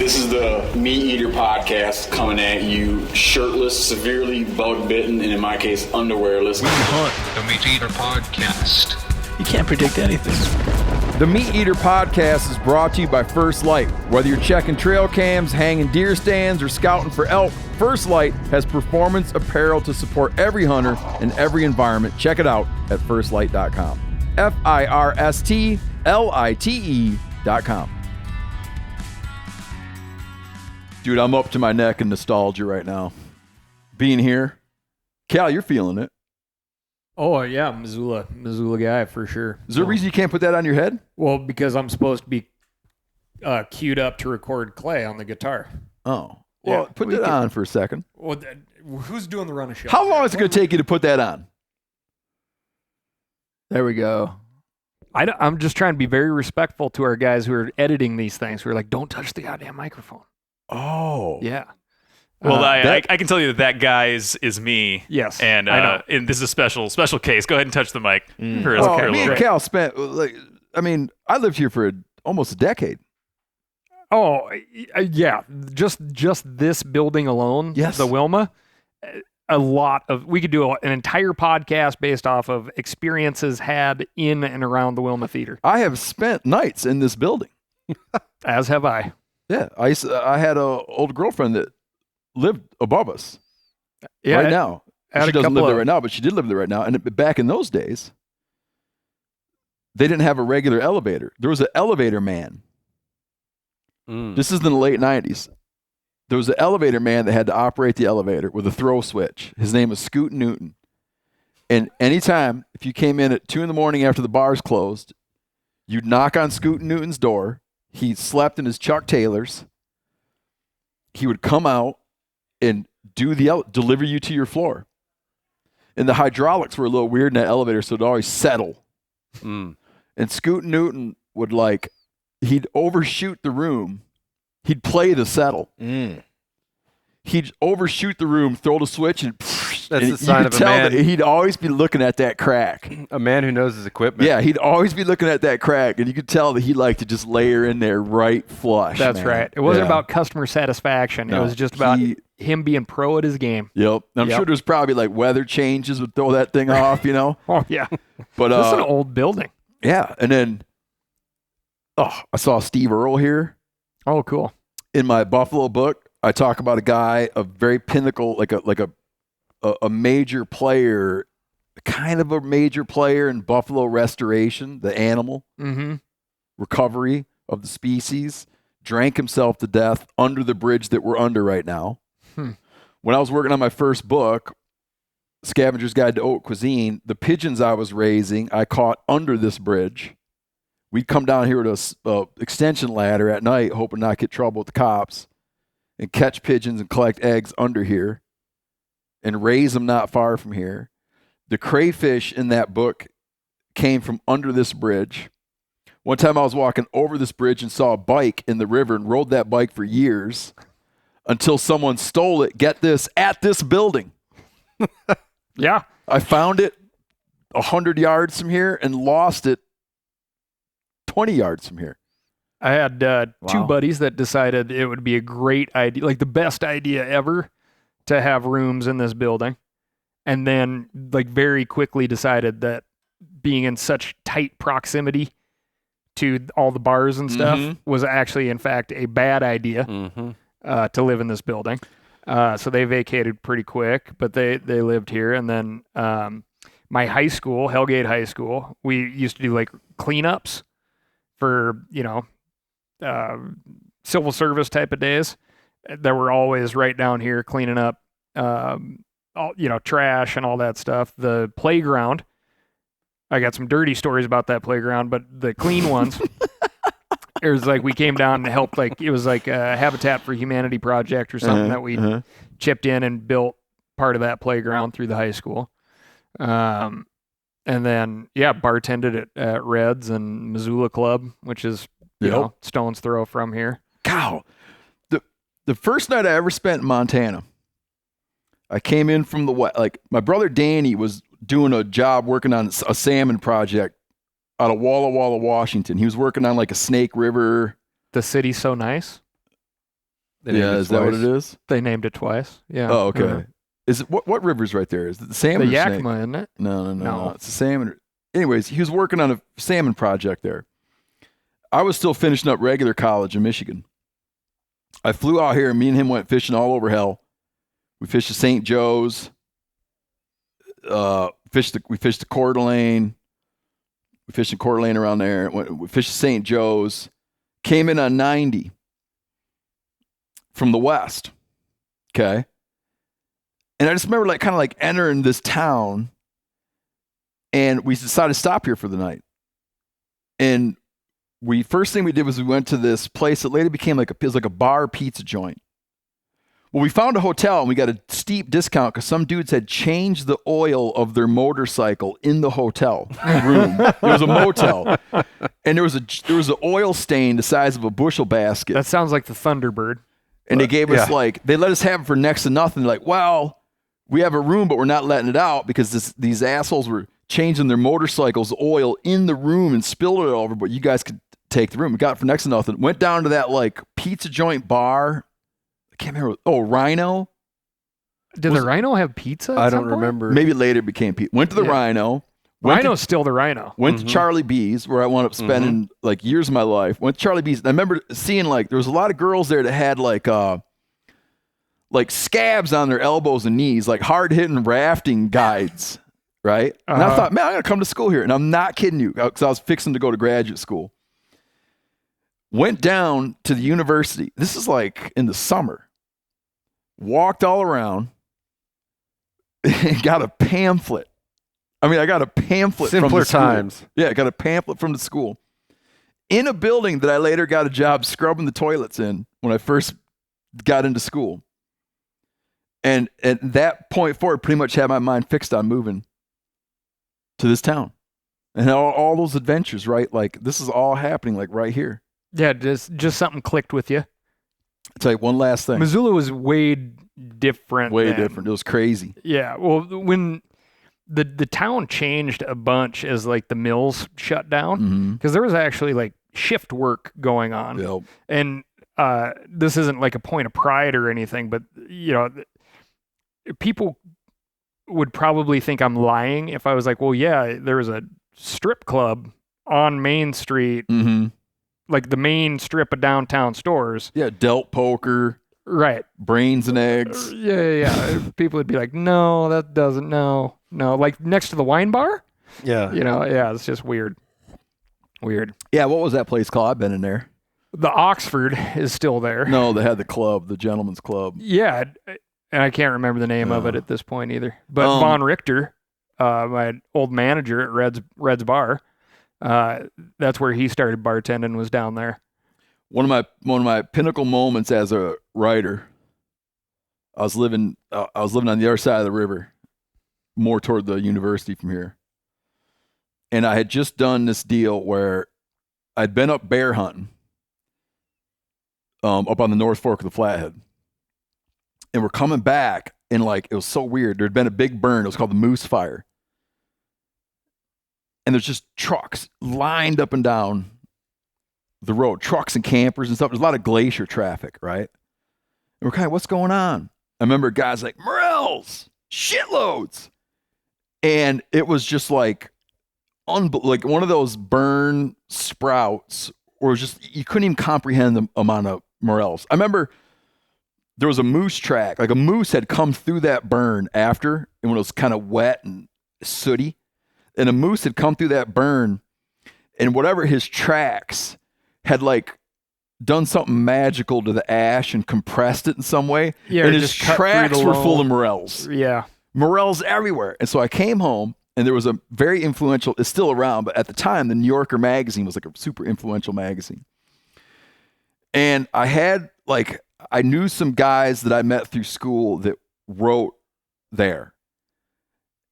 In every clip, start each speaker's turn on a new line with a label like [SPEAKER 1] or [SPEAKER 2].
[SPEAKER 1] This is the MeatEater podcast coming at you shirtless, severely bug-bitten, and in my case, underwearless.
[SPEAKER 2] We hunt the MeatEater podcast.
[SPEAKER 3] You can't predict anything.
[SPEAKER 4] The MeatEater podcast is brought to you by First Light. Whether you're checking trail cams, hanging deer stands, or scouting for elk, First Light has performance apparel to support every hunter in every environment. Check it out at firstlight.com. FIRSTLITE.com. Dude, I'm up to my neck in nostalgia right now. Being here. Cal, you're feeling it.
[SPEAKER 3] Oh, yeah, Missoula guy for sure.
[SPEAKER 4] Is there a reason you can't put that on your head?
[SPEAKER 3] Well, because I'm supposed to be queued up to record Clay on the guitar.
[SPEAKER 4] Oh. Well, put that on for a second.
[SPEAKER 3] Well, who's doing the run of show?
[SPEAKER 4] How long is it going to take you to put that on? There we go.
[SPEAKER 3] I'm just trying to be very respectful to our guys who are editing these things. Who are like, don't touch the goddamn microphone.
[SPEAKER 4] Oh.
[SPEAKER 3] Yeah.
[SPEAKER 5] Well, I can tell you that guy is me.
[SPEAKER 3] Yes.
[SPEAKER 5] And,
[SPEAKER 3] I know.
[SPEAKER 5] and this is a special case. Go ahead and touch the mic. For
[SPEAKER 4] Me
[SPEAKER 5] a
[SPEAKER 4] and
[SPEAKER 5] little
[SPEAKER 4] Cal spent, I lived here for almost a decade.
[SPEAKER 3] Oh, yeah. Just this building alone,
[SPEAKER 4] Yes.
[SPEAKER 3] the Wilma, we could do an entire podcast based off of experiences had in and around the Wilma Theater.
[SPEAKER 4] I have spent nights in this building.
[SPEAKER 3] As have I.
[SPEAKER 4] Yeah. I had an old girlfriend that lived above us right now. She doesn't live there right now, but she did live there right now. And back in those days, they didn't have a regular elevator. There was an elevator man. This is in the late 90s. There was an elevator man that had to operate the elevator with a throw switch. His name was Scoot Newton. And anytime, if you came in at 2 a.m. after the bars closed, you'd knock on Scoot Newton's door. He slept in his Chuck Taylors. He would come out and deliver you to your floor. And the hydraulics were a little weird in that elevator, so it'd always settle. And Scoot Newton would he'd overshoot the room. He'd play the settle. He'd overshoot the room, throw the switch, and
[SPEAKER 6] that's the sign of a man.
[SPEAKER 4] He'd always be looking at that crack.
[SPEAKER 6] A man who knows his equipment.
[SPEAKER 4] Yeah, he'd always be looking at that crack, and you could tell that he liked to just layer in there right flush.
[SPEAKER 3] That's
[SPEAKER 4] man.
[SPEAKER 3] right. It wasn't about customer satisfaction.
[SPEAKER 4] No,
[SPEAKER 3] it was just about him being pro at his game.
[SPEAKER 4] Yep. And I'm sure there's probably weather changes would throw that thing off, you know?
[SPEAKER 3] Oh, yeah.
[SPEAKER 4] But
[SPEAKER 3] this is an old building.
[SPEAKER 4] Yeah. And then, I saw Steve Earl here.
[SPEAKER 3] Oh, cool.
[SPEAKER 4] In my Buffalo book, I talk about a guy, a very pinnacle, like a major player, kind of a major player in Buffalo restoration, the animal recovery of the species, drank himself to death under the bridge that we're under right now. When I was working on my first book, Scavenger's Guide to Haute Cuisine, the pigeons I was raising, I caught under this bridge. We'd come down here with a extension ladder at night, hoping not to get trouble with the cops, and catch pigeons and collect eggs under here and raise them not far from here. The crayfish in that book came from under this bridge. One time I was walking over this bridge and saw a bike in the river and rode that bike for years until someone stole it, get this, at this building.
[SPEAKER 3] Yeah.
[SPEAKER 4] I found it 100 yards from here and lost it 20 yards from here.
[SPEAKER 3] I had two buddies that decided it would be a great idea, like the best idea ever, to have rooms in this building. And then very quickly decided that being in such tight proximity to all the bars and stuff was actually, in fact, a bad idea to live in this building. So they vacated pretty quick, but they lived here. And then my high school, Hellgate High School, we used to do cleanups for, civil service type of days that were always right down here cleaning up, trash and all that stuff. The playground, I got some dirty stories about that playground, but the clean ones, it was we came down and helped, it was like a Habitat for Humanity project or something that we chipped in and built part of that playground through the high school. And then, bartended at Reds and Missoula Club, which is, stone's throw from here.
[SPEAKER 4] Cow. The first night I ever spent in Montana, I came in from the west. My brother Danny was doing a job working on a salmon project out of Walla Walla, Washington. He was working on a Snake River.
[SPEAKER 3] The city's so nice.
[SPEAKER 4] Is that what it is?
[SPEAKER 3] They named it twice. Yeah.
[SPEAKER 4] Oh, okay. Is it what river's right there? Is it the salmon?
[SPEAKER 3] The
[SPEAKER 4] or
[SPEAKER 3] Yakima,
[SPEAKER 4] snake?
[SPEAKER 3] isn't it?
[SPEAKER 4] No. It's the salmon. Anyways, he was working on a salmon project there. I was still finishing up regular college in Michigan. I flew out here, and me and him went fishing all over hell. We fished at St. Joe's. We fished the Coeur d'Alene. We fished in Coeur d'Alene around there. We fished St. Joe's. Came in on 90 from the west. Okay. And I just remember kind of entering this town, and we decided to stop here for the night. And first thing we did was we went to this place that later became it was like a bar pizza joint. Well, we found a hotel, and we got a steep discount because some dudes had changed the oil of their motorcycle in the hotel room. It was a motel, and there was an oil stain the size of a bushel basket.
[SPEAKER 3] That sounds like the Thunderbird.
[SPEAKER 4] And they gave us they let us have it for next to nothing. They're like, well, we have a room, but we're not letting it out because these assholes were changing their motorcycle's oil in the room and spilled it over, but you guys could take the room. We got it for next to nothing. Went down to that pizza joint bar. I can't remember. Oh, Rhino.
[SPEAKER 3] Did the Rhino have pizza?
[SPEAKER 6] I don't remember.
[SPEAKER 4] Maybe later it became pizza. Went to the Rhino.
[SPEAKER 3] Rhino's still the Rhino.
[SPEAKER 4] Went to Charlie B's, where I wound up spending years of my life. Went to Charlie B's. And I remember seeing there was a lot of girls there that had scabs on their elbows and knees, hard hitting rafting guides, right? And I thought, man, I'm gonna come to school here, and I'm not kidding you, because I was fixing to go to graduate school. Went down to the university. This is in the summer. Walked all around and got a pamphlet. I got a pamphlet from the school.
[SPEAKER 6] times.
[SPEAKER 4] Yeah, I got a pamphlet from the school. In a building that I later got a job scrubbing the toilets in when I first got into school. And at that point forward, pretty much had my mind fixed on moving to this town. And all those adventures, right? This is all happening right here.
[SPEAKER 3] Yeah, just something clicked with you.
[SPEAKER 4] I'll tell you one last thing.
[SPEAKER 3] Missoula was way different.
[SPEAKER 4] Way different. It was crazy.
[SPEAKER 3] Yeah. Well, when the town changed a bunch as the mills shut down, because there was actually shift work going on.
[SPEAKER 4] Yep.
[SPEAKER 3] And this isn't a point of pride or anything, but people would probably think I'm lying if I was well, yeah, there was a strip club on Main Street, the main strip of downtown stores.
[SPEAKER 4] Yeah, Delt Poker.
[SPEAKER 3] Right.
[SPEAKER 4] Brains and eggs.
[SPEAKER 3] Yeah. People would be like, no, that doesn't, no. Next to the wine bar?
[SPEAKER 6] Yeah.
[SPEAKER 3] Yeah, it's just weird.
[SPEAKER 4] Yeah, what was that place called? I've been in there.
[SPEAKER 3] The Oxford is still there.
[SPEAKER 4] No, they had the club, the gentleman's club.
[SPEAKER 3] Yeah, and I can't remember the name of it at this point either. But Von Richter, my old manager at Red's Bar, that's where he started bartending, was down there.
[SPEAKER 4] One of my pinnacle moments as a writer, I was living on the other side of the river, more toward the university from here. And I had just done this deal where I'd been up bear hunting up on the North Fork of the Flathead. And we're coming back, and it was so weird. There'd been a big burn. It was called the Moose Fire. And there's just trucks lined up and down the road, trucks and campers and stuff. There's a lot of glacier traffic, right? And we're kind of, what's going on? I remember guys morels, shitloads. And it was just one of those burn sprouts, or just, you couldn't even comprehend the amount of morels. I remember there was a moose track, a moose had come through that burn after, and when it was kind of wet and sooty, and a moose had come through that burn, and whatever his tracks had done something magical to the ash and compressed it in some way.
[SPEAKER 3] Yeah,
[SPEAKER 4] and his tracks were full of morels.
[SPEAKER 3] Yeah.
[SPEAKER 4] Morels everywhere. And so I came home, and there was a very influential, it's still around, but at the time, the New Yorker magazine was a super influential magazine. And I had I knew some guys that I met through school that wrote there.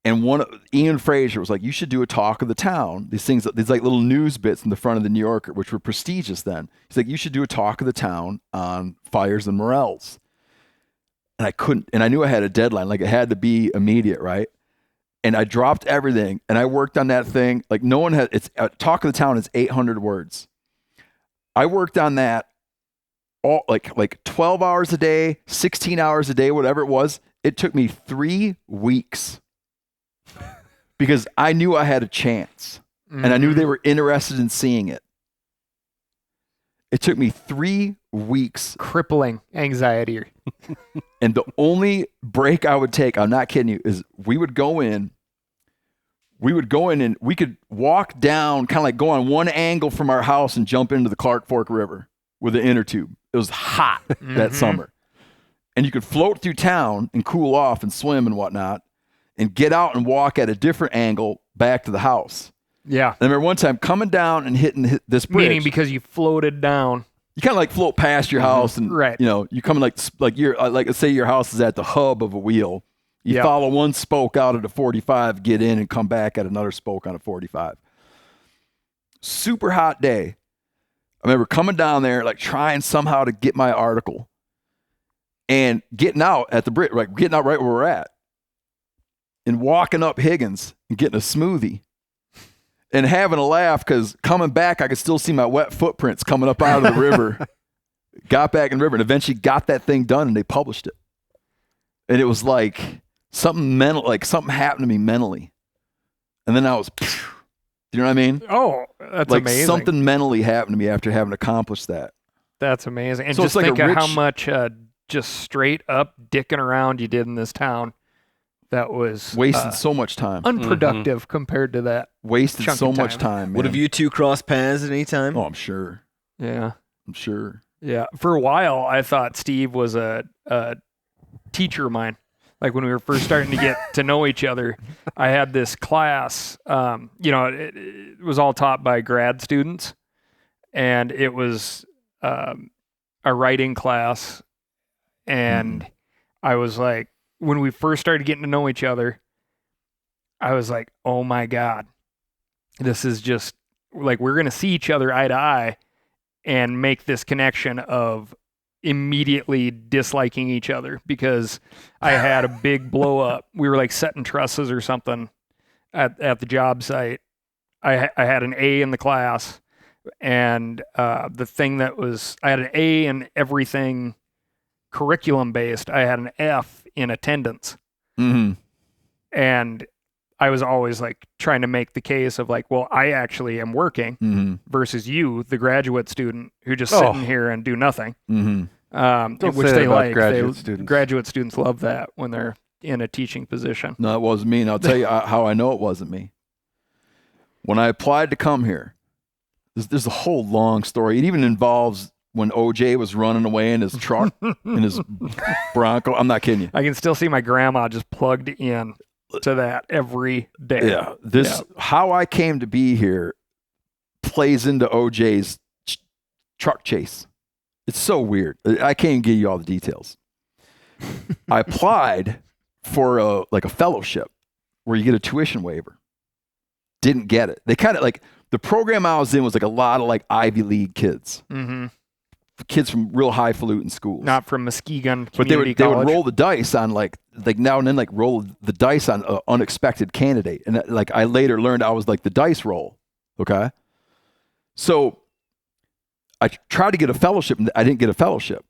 [SPEAKER 4] And Ian Fraser was you should do a talk of the town. These things, these little news bits in the front of the New Yorker, which were prestigious then. He's you should do a talk of the town on fires and morels. And I couldn't, and I knew I had a deadline, it had to be immediate, right? And I dropped everything, and I worked on that thing. No one had, talk of the town is 800 words. I worked on that all like 12 hours a day, 16 hours a day, whatever it was. It took me 3 weeks because I knew I had a chance and I knew they were interested in seeing it. It took me 3 weeks.
[SPEAKER 3] Crippling anxiety.
[SPEAKER 4] And the only break I would take, I'm not kidding you, is we would go in and we could walk down, kind of like go on one angle from our house and jump into the Clark Fork River with an inner tube. It was hot that summer. And you could float through town and cool off and swim and whatnot and get out and walk at a different angle back to the house.
[SPEAKER 3] Yeah.
[SPEAKER 4] And I remember one time coming down and hitting this bridge.
[SPEAKER 3] Meaning because you floated down.
[SPEAKER 4] You kind of like float past your house and, you know, you come in like you're like, let's say your house is at the hub of a wheel. You follow one spoke out at a 45, get in and come back at another spoke on a 45. Super hot day. I remember coming down there, like trying somehow to get my article and getting out at the bridge, like getting out right where we're at and walking up Higgins and getting a smoothie and having a laugh because coming back, I could still see my wet footprints coming up out of the river. Got back in the river and eventually got that thing done and they published it. And it was like something happened to me mentally. And then I was, do you know what I mean?
[SPEAKER 3] Oh, that's
[SPEAKER 4] like
[SPEAKER 3] amazing.
[SPEAKER 4] Something mentally happened to me after having accomplished that.
[SPEAKER 3] That's amazing. And
[SPEAKER 4] so
[SPEAKER 3] just think of how much just straight up dicking around you did in this town. That was
[SPEAKER 4] wasted so much time.
[SPEAKER 3] Unproductive compared to that.
[SPEAKER 4] Wasted so much time. Man.
[SPEAKER 7] Would have you two crossed paths at any time?
[SPEAKER 4] Oh, I'm sure.
[SPEAKER 3] Yeah.
[SPEAKER 4] I'm sure.
[SPEAKER 3] Yeah. For a while, I thought Steve was a teacher of mine. Like when we were first starting to get to know each other, I had this class, you know, it was all taught by grad students, and it was a writing class. And I was like, when we first started getting to know each other, I was like, oh my God, this is just like, we're going to see each other eye to eye and make this connection of immediately disliking each other because I had a big blow up. We were like setting trusses or something at the job site. I had an A in the class, and the thing that was, I had an A in everything curriculum based. I had an F in attendance. And I was always like trying to make the case of like, well, I actually am working versus you, the graduate student who just sitting here and do nothing. Which they like. Graduate students love that when they're in a teaching position.
[SPEAKER 4] No, it wasn't me. And I'll tell you how I know it wasn't me. When I applied to come here, there's a whole long story. It even involves when OJ was running away in his truck, in his Bronco. I'm not kidding you.
[SPEAKER 3] I can still see my grandma just plugged in to that every day.
[SPEAKER 4] Yeah. How I came to be here plays into OJ's truck chase. It's so weird. I can't give you all the details. I applied for a fellowship where you get a tuition waiver. Didn't get it. They kind of like, the program I was in was like a lot of like Ivy League kids. Kids from real highfalutin schools.
[SPEAKER 3] Not from Muskegon Community
[SPEAKER 4] But
[SPEAKER 3] College.
[SPEAKER 4] they would roll the dice on like now and then like roll the dice on an unexpected candidate. And like I later learned I was like the dice roll. Okay. So I tried to get a fellowship and I didn't get a fellowship.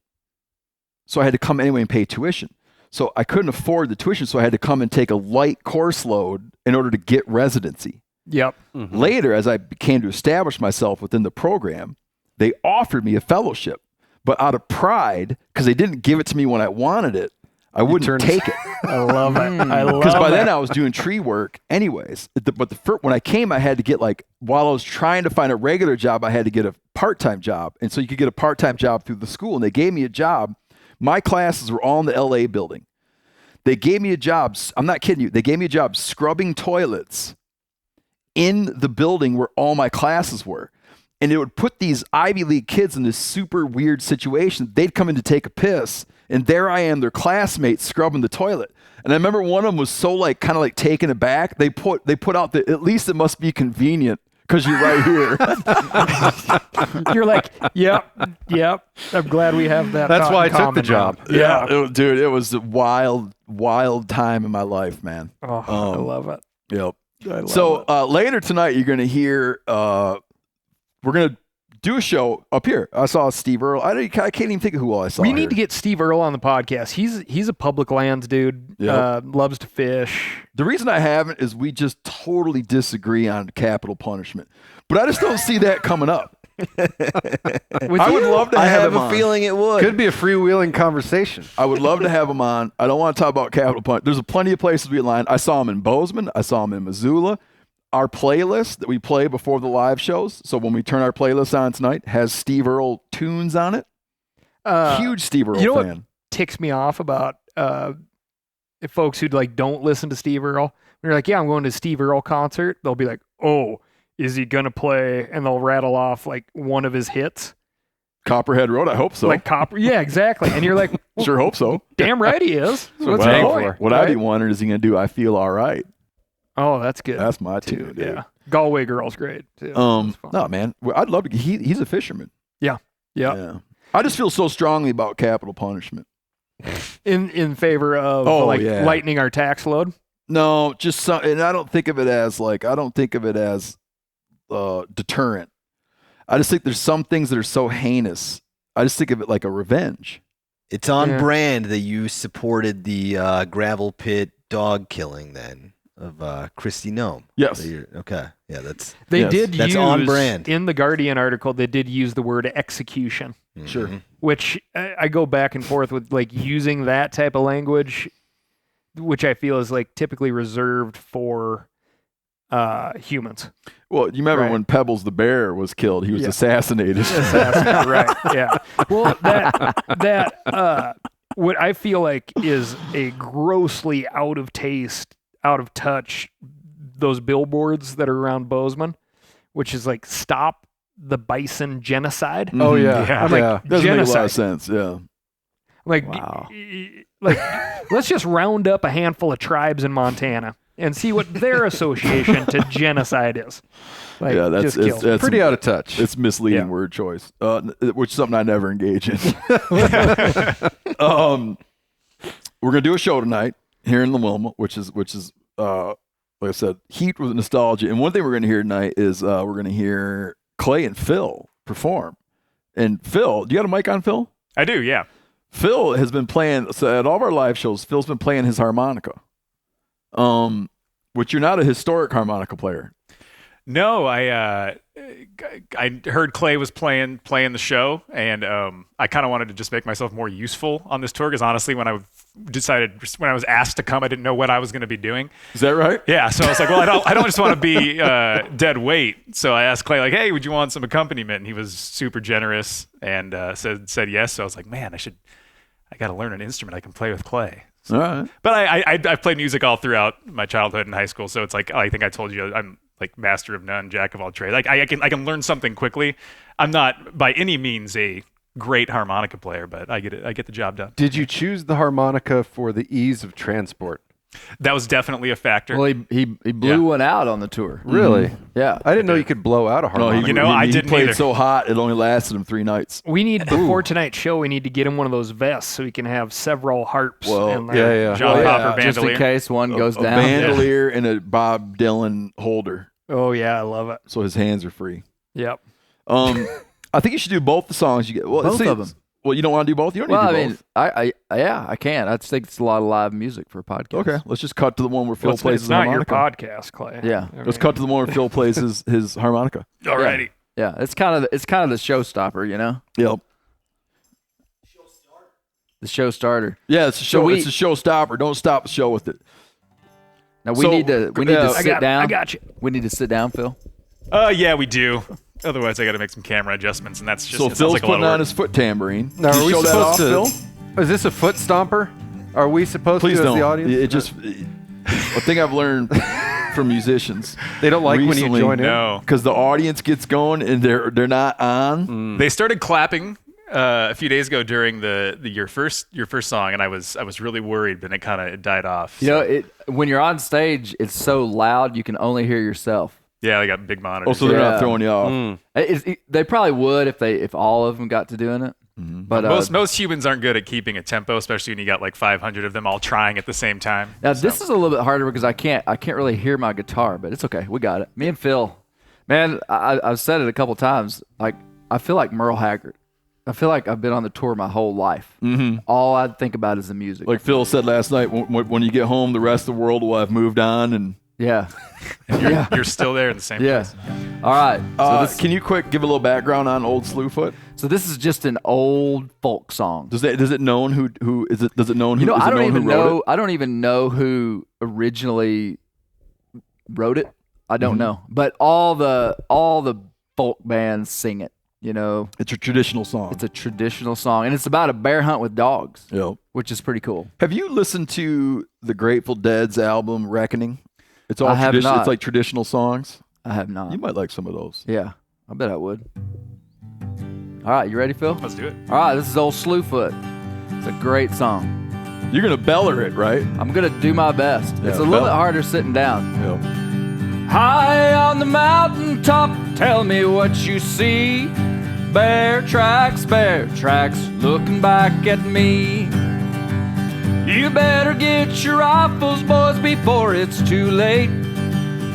[SPEAKER 4] So I had to come anyway and pay tuition. So I couldn't afford the tuition. So I had to come and take a light course load in order to get residency.
[SPEAKER 3] Yep.
[SPEAKER 4] Later, as I came to establish myself within the program, they offered me a fellowship, but out of pride, because they didn't give it to me when I wanted it, I wouldn't take it.
[SPEAKER 3] I love it. I love it.
[SPEAKER 4] Because by then I was doing tree work anyways. But when I came, I had to get while I was trying to find a regular job, I had to get a part-time job. And so you could get a part-time job through the school. And they gave me a job. My classes were all in the LA building. They gave me a job. I'm not kidding you. They gave me a job scrubbing toilets in the building where all my classes were. And it would put these Ivy League kids in this super weird situation. They'd come in to take a piss, and there I am, their classmates scrubbing the toilet. And I remember one of them was so kind of taken aback. They put out the, at least it must be convenient because you're right here.
[SPEAKER 3] You're like, yep. I'm glad we have that.
[SPEAKER 6] That's why I took the job.
[SPEAKER 4] Yeah, dude, it was a wild time in my life, man.
[SPEAKER 3] Oh, I love it.
[SPEAKER 4] Yep. Later tonight, you're going to hear, we're going to do a show up here. I saw Steve Earl. I can't even think of who all I saw.
[SPEAKER 3] We need to get Steve Earl on the podcast. He's a public lands dude.
[SPEAKER 4] Yep.
[SPEAKER 3] Loves to fish.
[SPEAKER 4] The reason I haven't is we just totally disagree on capital punishment. But I just don't see that coming up. I would love to have him on.
[SPEAKER 7] I have a feeling it would.
[SPEAKER 6] Could be a freewheeling conversation.
[SPEAKER 4] I would love to have him on. I don't want to talk about capital punishment. There's plenty of places we align. I saw him in Bozeman. I saw him in Missoula. Our playlist that we play before the live shows, so when we turn our playlist on tonight, has Steve Earl tunes on it. Huge Steve Earl
[SPEAKER 3] fan.
[SPEAKER 4] What
[SPEAKER 3] ticks me off about folks who like don't listen to Steve Earl? When you're like, yeah, I'm going to a Steve Earl concert. They'll be like, oh, is he gonna play? And they'll rattle off like one of his hits.
[SPEAKER 4] Copperhead Road. I hope so.
[SPEAKER 3] Like yeah, exactly. And you're like, well,
[SPEAKER 4] sure hope so.
[SPEAKER 3] Damn right he is.
[SPEAKER 4] What I'd be wondering is he gonna do I Feel All Right.
[SPEAKER 3] Oh, that's good.
[SPEAKER 4] That's my tune, dude.
[SPEAKER 3] Yeah. Galway Girl's great, too.
[SPEAKER 4] No, man. I'd love to. He's a fisherman.
[SPEAKER 3] Yeah.
[SPEAKER 4] I just feel so strongly about capital punishment.
[SPEAKER 3] In favor of lightening our tax load?
[SPEAKER 4] No, just some, and I don't think of it as deterrent. I just think there's some things that are so heinous. I just think of it like a revenge.
[SPEAKER 7] It's on brand that you supported the gravel pit dog killing then. Of Christy Nome.
[SPEAKER 4] Yes.
[SPEAKER 7] Okay. Yeah, that's
[SPEAKER 3] on
[SPEAKER 7] brand.
[SPEAKER 3] In the Guardian article, they did use the word execution.
[SPEAKER 7] Mm-hmm.
[SPEAKER 4] Sure.
[SPEAKER 3] Which I go back and forth with, like, using that type of language, which I feel is like typically reserved for humans.
[SPEAKER 4] Well, you remember when Pebbles the bear was killed? He was assassinated.
[SPEAKER 3] Right. Yeah. Well, that what I feel like is a grossly out of touch, those billboards that are around Bozeman, which is like, stop the bison genocide.
[SPEAKER 4] Oh yeah.
[SPEAKER 3] I'm like,
[SPEAKER 4] doesn't
[SPEAKER 3] genocide.
[SPEAKER 4] make a lot of sense. Yeah.
[SPEAKER 3] Like,
[SPEAKER 8] wow.
[SPEAKER 3] Like, let's just round up a handful of tribes in Montana and see what their association to genocide is. Like,
[SPEAKER 4] yeah, that's
[SPEAKER 6] pretty out of touch.
[SPEAKER 4] It's misleading word choice, which is something I never engage in. We're gonna do a show tonight here in the Wilma, which is like I said, heat with nostalgia. And one thing we're going to hear tonight is we're going to hear Clay and Phil perform. And Phil, do you got a mic on, Phil?
[SPEAKER 5] I do, yeah.
[SPEAKER 4] Phil has been playing, so at all of our live shows, Phil's been playing his harmonica, which you're not a historic harmonica player.
[SPEAKER 5] No, I heard Clay was playing the show, and I kind of wanted to just make myself more useful on this tour, because honestly, when I was asked to come, I didn't know what I was going to be doing.
[SPEAKER 4] Is that right?
[SPEAKER 5] Yeah, so I was like, well, I don't just want to be dead weight. So I asked Clay, like, hey, would you want some accompaniment? And he was super generous and said yes. So I was like, man, I got to learn an instrument I can play with Clay. So,
[SPEAKER 4] all right.
[SPEAKER 5] But I've played music all throughout my childhood and high school, so it's like, I think I told you, I'm like master of none, jack of all trades. Like I can learn something quickly. I'm not by any means a great harmonica player, but I get the job done.
[SPEAKER 6] Did you choose the harmonica for the ease of transport?
[SPEAKER 5] That was definitely a factor.
[SPEAKER 8] Well, he blew one out on the tour.
[SPEAKER 6] Really?
[SPEAKER 8] Mm-hmm. Yeah.
[SPEAKER 6] I didn't know you could blow out a harmonica.
[SPEAKER 4] No,
[SPEAKER 5] I
[SPEAKER 4] he
[SPEAKER 5] didn't
[SPEAKER 4] played
[SPEAKER 5] either.
[SPEAKER 4] so hot it only lasted him 3 nights.
[SPEAKER 3] We need, before tonight's show, we need to get him one of those vests so he can have several harps.
[SPEAKER 4] Well,
[SPEAKER 3] in there.
[SPEAKER 5] John Popper bandolier.
[SPEAKER 8] Just in case one goes
[SPEAKER 4] a
[SPEAKER 8] down.
[SPEAKER 4] bandolier and a Bob Dylan holder.
[SPEAKER 3] Oh yeah, I love it.
[SPEAKER 4] So his hands are free.
[SPEAKER 3] Yep.
[SPEAKER 4] I think you should do both the songs you get. Well,
[SPEAKER 8] Both of them.
[SPEAKER 4] Well, you don't want to do both? You don't need to do both.
[SPEAKER 8] I can. I just think it's a lot of live music for a podcast.
[SPEAKER 4] Okay, let's just cut to the one where Phil plays
[SPEAKER 3] It's
[SPEAKER 4] his
[SPEAKER 3] not your
[SPEAKER 4] harmonica.
[SPEAKER 3] podcast, Clay.
[SPEAKER 8] Yeah.
[SPEAKER 3] I
[SPEAKER 4] Let's
[SPEAKER 3] mean,
[SPEAKER 4] cut to the one where Phil plays his harmonica.
[SPEAKER 5] Alrighty.
[SPEAKER 8] Yeah, it's kind of the showstopper, you know.
[SPEAKER 4] Yep.
[SPEAKER 8] The show starter.
[SPEAKER 4] Yeah, it's a show.
[SPEAKER 8] So
[SPEAKER 4] it's a showstopper. Don't stop the show with it.
[SPEAKER 8] Now we need to sit down.
[SPEAKER 3] I got you.
[SPEAKER 8] We need to sit down, Phil.
[SPEAKER 5] Yeah, we do. Otherwise, I got to make some camera adjustments, and that's just.
[SPEAKER 4] So
[SPEAKER 5] it sounds
[SPEAKER 4] Phil's
[SPEAKER 5] like a lot
[SPEAKER 4] putting
[SPEAKER 5] of
[SPEAKER 4] on
[SPEAKER 5] work.
[SPEAKER 4] his foot tambourine.
[SPEAKER 6] Now,
[SPEAKER 4] Can
[SPEAKER 6] are
[SPEAKER 4] you
[SPEAKER 6] we
[SPEAKER 4] show that
[SPEAKER 6] supposed
[SPEAKER 4] off,
[SPEAKER 6] to?
[SPEAKER 4] Phil?
[SPEAKER 6] Is this a foot stomper? Are we supposed
[SPEAKER 4] Please
[SPEAKER 6] to,
[SPEAKER 4] don't.
[SPEAKER 6] as the audience?
[SPEAKER 4] It just. A thing I've learned from musicians.
[SPEAKER 6] They don't like
[SPEAKER 4] recently,
[SPEAKER 6] when you join in.
[SPEAKER 5] No.
[SPEAKER 4] Because the audience gets going and they're not on.
[SPEAKER 5] They started clapping a few days ago during your first song, and I was really worried, but it kind of died off.
[SPEAKER 8] You know, when you're on stage, it's so loud you can only hear yourself.
[SPEAKER 5] Yeah, they got big monitors.
[SPEAKER 4] Oh, so they're
[SPEAKER 8] Yeah.
[SPEAKER 4] not throwing you off.
[SPEAKER 8] They probably would if all of them got to doing it.
[SPEAKER 4] Mm-hmm.
[SPEAKER 8] But
[SPEAKER 5] most humans aren't good at keeping a tempo, especially when you got like 500 of them all trying at the same time.
[SPEAKER 8] now this is a little bit harder because I can't really hear my guitar, but it's okay. We got it. Me and Phil, man, I've said it a couple times. Like I feel like Merle Haggard. I feel like I've been on the tour my whole life.
[SPEAKER 4] Mm-hmm.
[SPEAKER 8] All I think about is the music.
[SPEAKER 4] Like Phil said last night, when you get home, the rest of the world will have moved on. And
[SPEAKER 8] yeah.
[SPEAKER 5] You're still there in the same place.
[SPEAKER 8] All right. So
[SPEAKER 4] can you give a little background on Old Slew Foot?
[SPEAKER 8] So this is just an old folk song.
[SPEAKER 4] Does it known who is it? Does it known who?
[SPEAKER 8] You know, I don't even know.
[SPEAKER 4] It?
[SPEAKER 8] I don't even know who originally wrote it. I don't know, but all the folk bands sing it. You know,
[SPEAKER 4] it's a traditional song.
[SPEAKER 8] It's a traditional song, and it's about a bear hunt with dogs.
[SPEAKER 4] Yep.
[SPEAKER 8] Which is pretty cool.
[SPEAKER 4] Have you listened to the Grateful Dead's album Reckoning? It's all
[SPEAKER 8] I have not.
[SPEAKER 4] It's like traditional songs.
[SPEAKER 8] I have not.
[SPEAKER 4] You might like some of those.
[SPEAKER 8] Yeah, I bet I would. All right, you ready, Phil?
[SPEAKER 5] Let's do it.
[SPEAKER 8] All right, this is Ole Slew Foot. It's a great song.
[SPEAKER 4] You're gonna beller it, right?
[SPEAKER 8] I'm gonna do my best.
[SPEAKER 4] Yeah,
[SPEAKER 8] it's a little bit harder sitting down.
[SPEAKER 4] Yeah.
[SPEAKER 8] High on the mountain top, tell me what you see. Bear tracks, looking back at me. You better get your rifles, boys, before it's too late.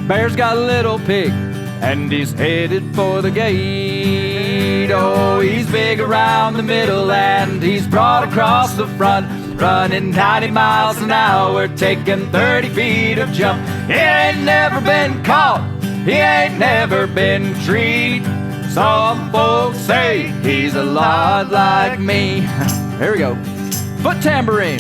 [SPEAKER 8] Bear's got a little pig, and he's headed for the gate. Oh, he's big around the middle, and he's broad across the front. Running 90 miles an hour, taking 30 feet of jump. He ain't never been caught, he ain't never been treed. Some folks say he's a lot like me. Here we go. Foot tambourine.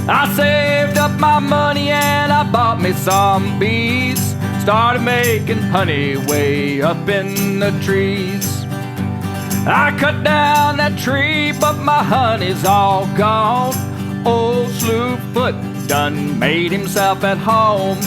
[SPEAKER 8] I saved up my money and I bought me some bees. Started making honey way up in the trees. I cut down that tree, but my honey's all gone. Old Slew Foot done made himself at home.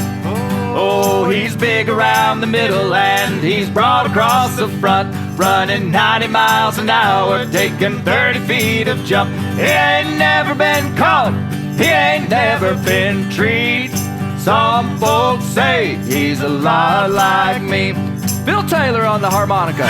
[SPEAKER 8] Oh, he's big around the middle and he's broad across the front. Running 90 miles an hour, taking 30 feet of jump. He ain't never been caught, he ain't never been treed. Some folks say he's a lot like me. Bill Taylor on the harmonica.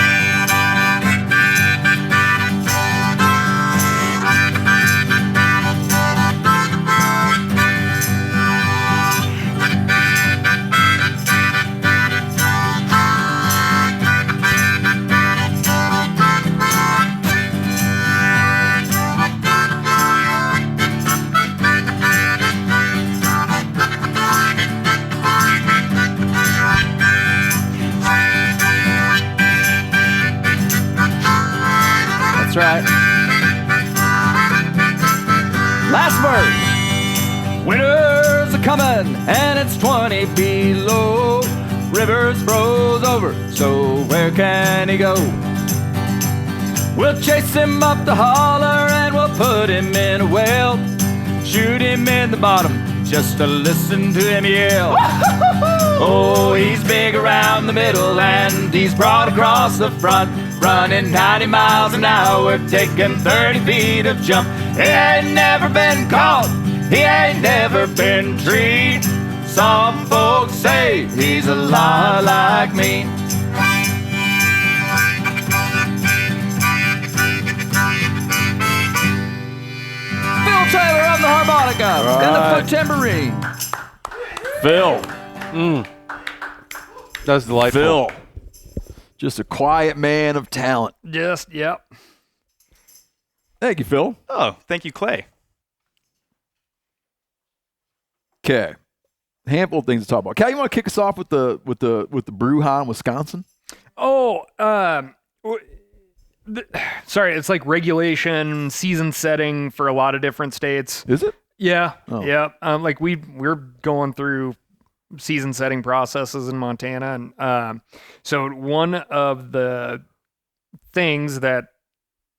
[SPEAKER 8] Right. Last verse. Winter's a comin' and it's 20 below. River's froze over, so where can he go? We'll chase him up the holler and we'll put him in a well. Shoot him in the bottom just to listen to him yell. Oh, he's big around the middle and he's broad across the front. Running 90 miles an hour, taking 30 feet of jump. He ain't never been caught, he ain't never been treed. Some folks say he's a lot like me. Phil Taylor on the harmonica and the foot tambourine.
[SPEAKER 4] Phil.
[SPEAKER 6] That was delightful.
[SPEAKER 4] Phil. Just a quiet man of talent.
[SPEAKER 3] Just, yep.
[SPEAKER 4] Thank you, Phil.
[SPEAKER 5] Oh, thank you, Clay.
[SPEAKER 4] Okay. Handful of things to talk about. Cal, you want to kick us off with the brouhaha in Wisconsin?
[SPEAKER 3] Oh, sorry, it's like regulation, season setting for a lot of different states.
[SPEAKER 4] Is it?
[SPEAKER 3] Yeah,
[SPEAKER 4] oh.
[SPEAKER 3] Yeah. Like we're going through season setting processes in Montana, and so one of the things that,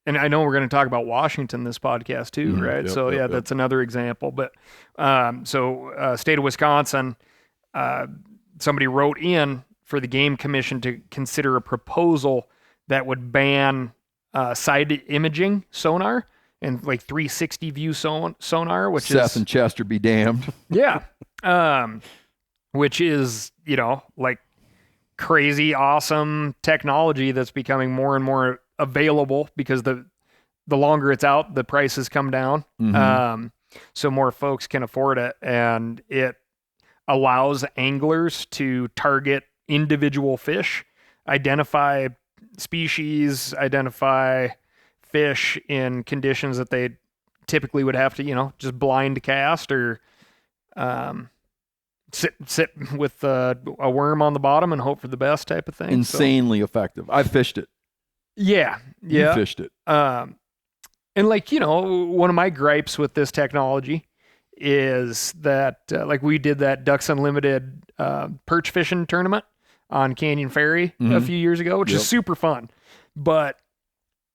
[SPEAKER 3] and I know we're going to talk about Washington this podcast too, right?
[SPEAKER 4] Yep,
[SPEAKER 3] So
[SPEAKER 4] yep.
[SPEAKER 3] that's another example. But state of Wisconsin, somebody wrote in for the Game Commission to consider a proposal that would ban side imaging sonar and like 360 view sonar, which
[SPEAKER 4] Seth and Chester be damned.
[SPEAKER 3] Yeah. Which is, like crazy, awesome technology that's becoming more and more available because the longer it's out, the prices come down.
[SPEAKER 4] Mm-hmm.
[SPEAKER 3] So more folks can afford it. And it allows anglers to target individual fish, identify species, identify fish in conditions that they typically would have to, just blind cast or sit with a worm on the bottom and hope for the best type of thing.
[SPEAKER 4] Insanely effective. I fished it.
[SPEAKER 3] Yeah.
[SPEAKER 4] You fished it.
[SPEAKER 3] And one of my gripes with this technology is that we did that Ducks Unlimited perch fishing tournament on Canyon Ferry a few years ago, which is super fun. But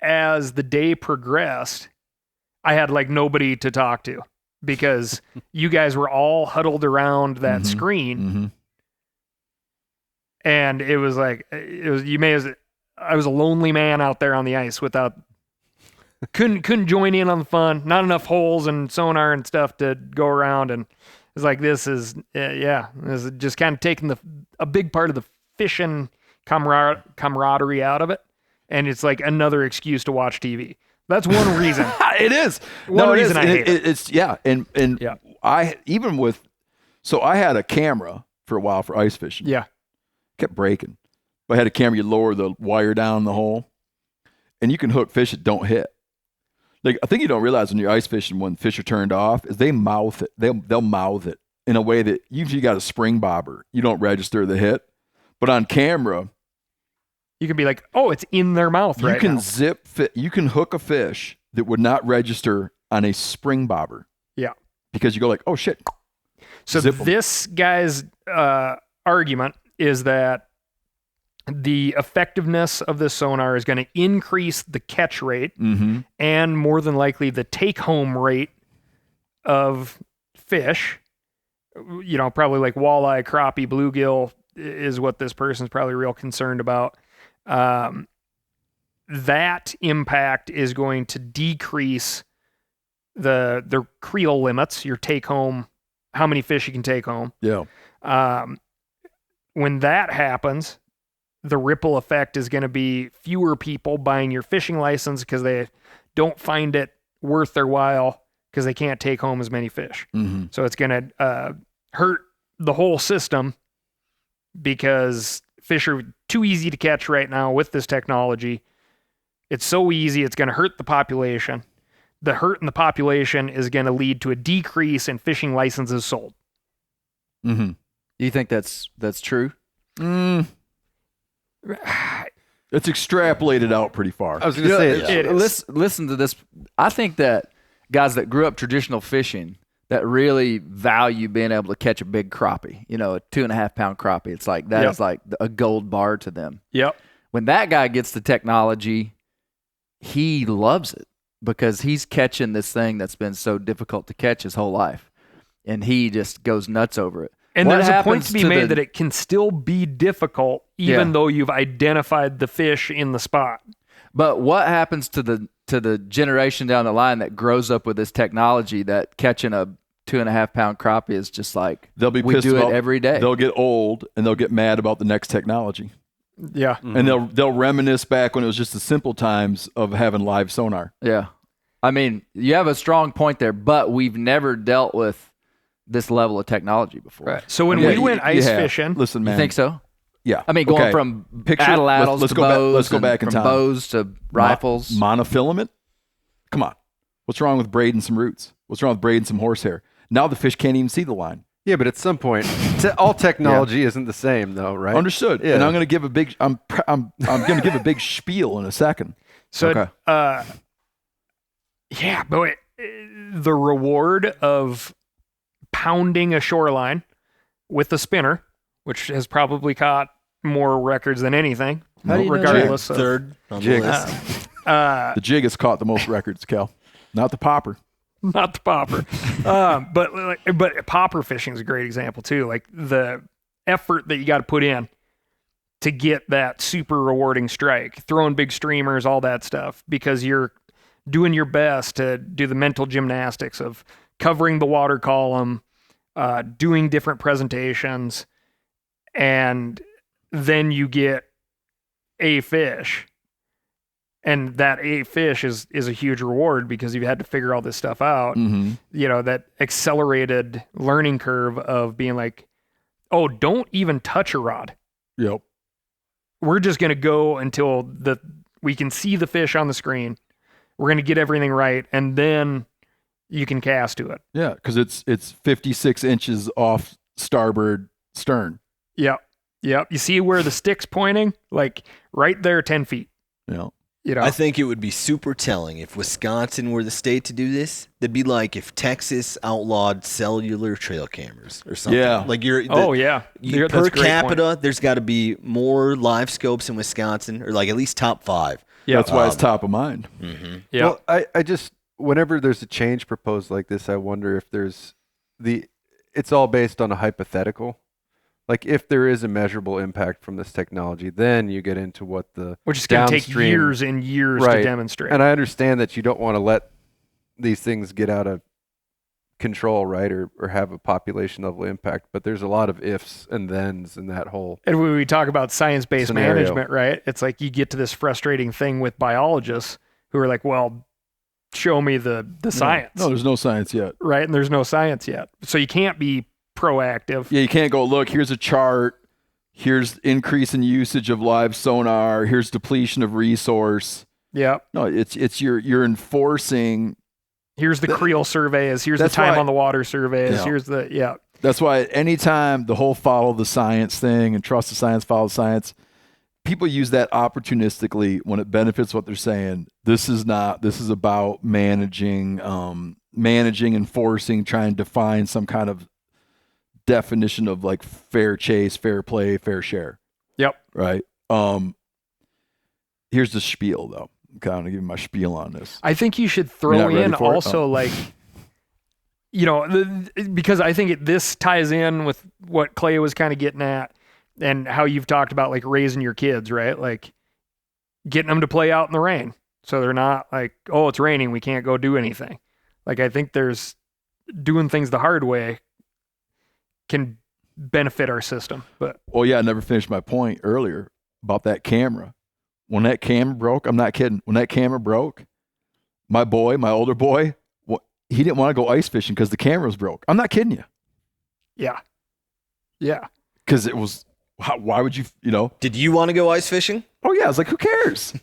[SPEAKER 3] as the day progressed, I had nobody to talk to because you guys were all huddled around that screen. And it was I was a lonely man out there on the ice couldn't join in on the fun. Not enough holes and sonar and stuff to go around. And it's this is just kind of taking a big part of the fishing camaraderie out of it. And it's another excuse to watch TV. That's one reason.
[SPEAKER 4] It is.
[SPEAKER 3] One reason I hate it.
[SPEAKER 4] It's I had a camera for a while for ice fishing.
[SPEAKER 3] Yeah.
[SPEAKER 4] Kept breaking. But I had a camera, you lower the wire down the hole and you can hook fish that don't hit. I think you don't realize when you're ice fishing, when fish are turned off, is they mouth it. They'll mouth it in a way that usually you got a spring bobber. You don't register the hit. But on camera,
[SPEAKER 3] you can be oh, it's in their mouth right now.
[SPEAKER 4] You can hook a fish that would not register on a spring bobber.
[SPEAKER 3] Yeah.
[SPEAKER 4] Because you go oh shit.
[SPEAKER 3] So this guy's argument is that the effectiveness of this sonar is going to increase the catch rate and more than likely the take-home rate of fish. Probably walleye, crappie, bluegill is what this person's probably real concerned about. That impact is going to decrease the creel limits, your take-home, how many fish you can take home.
[SPEAKER 4] Yeah.
[SPEAKER 3] When that happens, the ripple effect is going to be fewer people buying your fishing license because they don't find it worth their while because they can't take home as many fish. So it's going to hurt the whole system because fish are too easy to catch right now with this technology. It's so easy, it's going to hurt the population. The hurt in the population is going to lead to a decrease in fishing licenses sold.
[SPEAKER 8] Do you think that's true?
[SPEAKER 4] It's extrapolated out pretty far.
[SPEAKER 6] I was going to say,
[SPEAKER 8] listen to this. I think that guys that grew up traditional fishing that really value being able to catch a big crappie, a 2.5 pound crappie. It's that is a gold bar to them.
[SPEAKER 3] Yep.
[SPEAKER 8] When that guy gets the technology, he loves it because he's catching this thing that's been so difficult to catch his whole life. And he just goes nuts over it.
[SPEAKER 3] And there's a point to be made that it can still be difficult even though you've identified the fish in the spot.
[SPEAKER 8] But what happens to the generation down the line that grows up with this technology that catching a 2.5 pound crappie is just
[SPEAKER 4] they'll be
[SPEAKER 8] we
[SPEAKER 4] pissed
[SPEAKER 8] do
[SPEAKER 4] about,
[SPEAKER 8] it every day.
[SPEAKER 4] They'll get old and they'll get mad about the next technology.
[SPEAKER 3] Yeah.
[SPEAKER 4] And they'll reminisce back when it was just the simple times of having live sonar.
[SPEAKER 8] Yeah. I mean, you have a strong point there, but we've never dealt with this level of technology before.
[SPEAKER 3] Right. So when we went ice fishing,
[SPEAKER 4] listen, man.
[SPEAKER 8] You think so?
[SPEAKER 4] Yeah.
[SPEAKER 8] I mean, going from paddle-addles to bows,
[SPEAKER 4] let's go back in time.
[SPEAKER 8] From bows to rifles.
[SPEAKER 4] Monofilament? Come on. What's wrong with braiding some roots? What's wrong with braiding some horsehair? Now the fish can't even see the line.
[SPEAKER 6] Yeah, but at some point, all technology isn't the same, though, right?
[SPEAKER 4] Understood. Yeah. And I'm going to give a big. I'm going to give a big spiel in a second.
[SPEAKER 3] So, yeah, but the reward of pounding a shoreline with a spinner, which has probably caught more records than anything, regardless of
[SPEAKER 7] third on the list.
[SPEAKER 4] The jig has caught the most records, Cal, not the popper.
[SPEAKER 3] Not the popper. But popper fishing is a great example too. The effort that you got to put in to get that super rewarding strike, throwing big streamers, all that stuff, because you're doing your best to do the mental gymnastics of covering the water column, doing different presentations, and then you get a fish. And that a fish is a huge reward because you've had to figure all this stuff out. That accelerated learning curve of being oh, don't even touch a rod.
[SPEAKER 4] Yep.
[SPEAKER 3] we're just going to go until we can see the fish on the screen. We're going to get everything right, and then you can cast to it.
[SPEAKER 4] Yeah, because it's 56 inches off starboard stern.
[SPEAKER 3] Yep. You see where the stick's pointing? Like right there, 10 feet.
[SPEAKER 4] Yeah.
[SPEAKER 3] You know?
[SPEAKER 7] I think it would be super telling if Wisconsin were the state to do this. That'd be like if Texas outlawed cellular trail cameras or something.
[SPEAKER 4] Yeah.
[SPEAKER 7] Like
[SPEAKER 3] per
[SPEAKER 7] capita, there's got to be more live scopes in Wisconsin, or like at least top 5.
[SPEAKER 3] Yeah,
[SPEAKER 4] that's why it's top of mind.
[SPEAKER 7] Mm-hmm.
[SPEAKER 3] Yeah.
[SPEAKER 6] Well, I just, whenever there's a change proposed like this, I wonder if it's all based on a hypothetical. Like if there is a measurable impact from this technology, then you get into what the
[SPEAKER 3] which is going to take years and years to demonstrate.
[SPEAKER 6] And I understand that you don't want to let these things get out of control, right, or have a population level impact. But there's a lot of ifs and thens in that whole.
[SPEAKER 3] And when we talk about science-based
[SPEAKER 6] scenario.
[SPEAKER 3] management, right? It's like you get to this frustrating thing with biologists who are like, "Well, show me the science."
[SPEAKER 4] No, there's no science yet.
[SPEAKER 3] Right, and there's no science yet, so you can't be proactive.
[SPEAKER 4] Yeah, you can't go, look, here's a chart, here's increase in usage of live sonar, here's depletion of resource.
[SPEAKER 3] Yeah.
[SPEAKER 4] No, it's you're enforcing.
[SPEAKER 3] Here's the creel surveys, here's the time on the water surveys, here's the
[SPEAKER 4] That's why anytime the whole follow the science thing and trust the science, follow the science, people use that opportunistically when it benefits what they're saying. This is about managing, enforcing, trying to define some kind of definition of like fair chase, fair play, fair share.
[SPEAKER 3] Yep.
[SPEAKER 4] Right. Here's the spiel though. I'm kind of giving my spiel on this.
[SPEAKER 3] I think you should throw in also like, you know, because I think this ties in with what Clay was kind of getting at and how you've talked about like raising your kids, right? Like getting them to play out in the rain. So they're not like, oh, it's raining, we can't go do anything. Like I think there's doing things the hard way can benefit our system. But
[SPEAKER 4] well, yeah, I never finished my point earlier about that camera. When that camera broke, I'm not kidding. When that camera broke, my older boy, he didn't want to go ice fishing because the camera was broke. I'm not kidding you.
[SPEAKER 3] Yeah. Yeah.
[SPEAKER 4] Because it was, why would you, you know?
[SPEAKER 7] Did you want to go ice fishing?
[SPEAKER 4] Oh, yeah. I was like, who cares?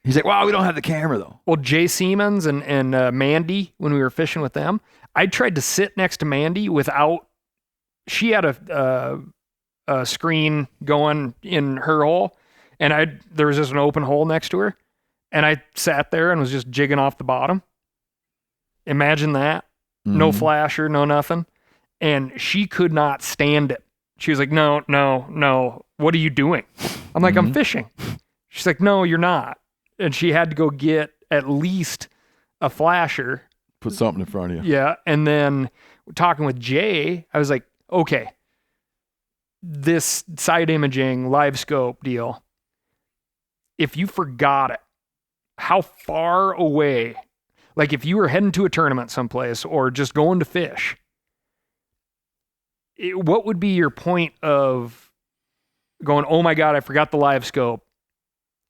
[SPEAKER 4] He's like, well, we don't have the camera, though.
[SPEAKER 3] Well, Jay Siemens and Mandy, when we were fishing with them, I tried to sit next to Mandy without, she had a screen going in her hole, and there was just an open hole next to her, and I sat there and was just jigging off the bottom. Imagine that. Mm-hmm. No flasher, no nothing. And she could not stand it. She was like, no, what are you doing? I'm like, I'm fishing. She's like, no, you're not. And she had to go get at least a flasher.
[SPEAKER 4] Put something in front of you.
[SPEAKER 3] Yeah. And then talking with Jay, I was like, okay, this side imaging live scope deal, if you forgot it, how far away, like if you were heading to a tournament someplace or just going to fish, what would be your point of going, oh my God, I forgot the live scope,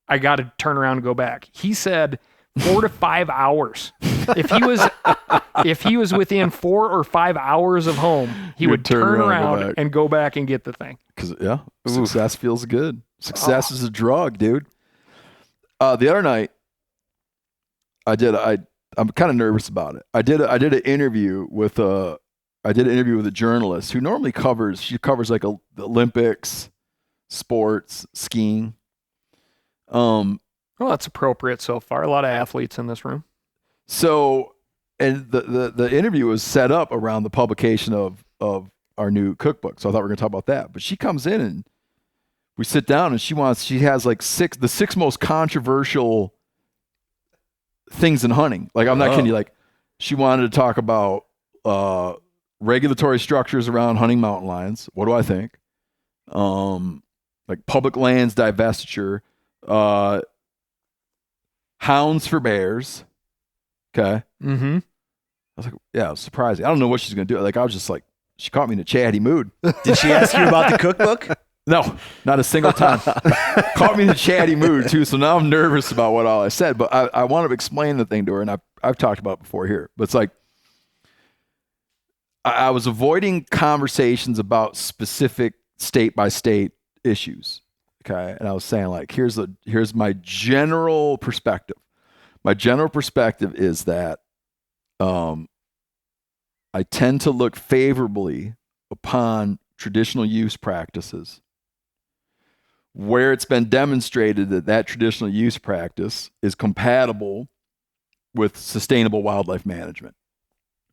[SPEAKER 3] I got to turn around and go back? He said 4 to 5 hours. If he was within 4 or 5 hours of home, he would turn around and go back and get the thing.
[SPEAKER 4] Because success feels good. Success is a drug, dude. The other night, I'm kind of nervous about it. I did an interview with a journalist who normally covers like the Olympics, sports, skiing.
[SPEAKER 3] Well, that's appropriate so far. A lot of athletes in this room.
[SPEAKER 4] So, and the interview was set up around the publication of our new cookbook. So I thought we were going to talk about that. But she comes in and we sit down and she has like the six most controversial things in hunting. Like, I'm not kidding you. Like, she wanted to talk about regulatory structures around hunting mountain lions. What do I think? Like public lands divestiture, hounds for bears. Okay.
[SPEAKER 3] Mm-hmm.
[SPEAKER 4] I was like, yeah, it was surprising. I don't know what she's going to do. Like, I was just like, she caught me in a chatty mood.
[SPEAKER 7] Did she ask you about the cookbook?
[SPEAKER 4] No, not a single time. Caught me in a chatty mood too. So now I'm nervous about what all I said, but I want to explain the thing to her. And I've talked about it before here, but it's like, I was avoiding conversations about specific state by state issues. Okay. And I was saying, like, here's my general perspective. My general perspective is that I tend to look favorably upon traditional use practices where it's been demonstrated that that traditional use practice is compatible with sustainable wildlife management.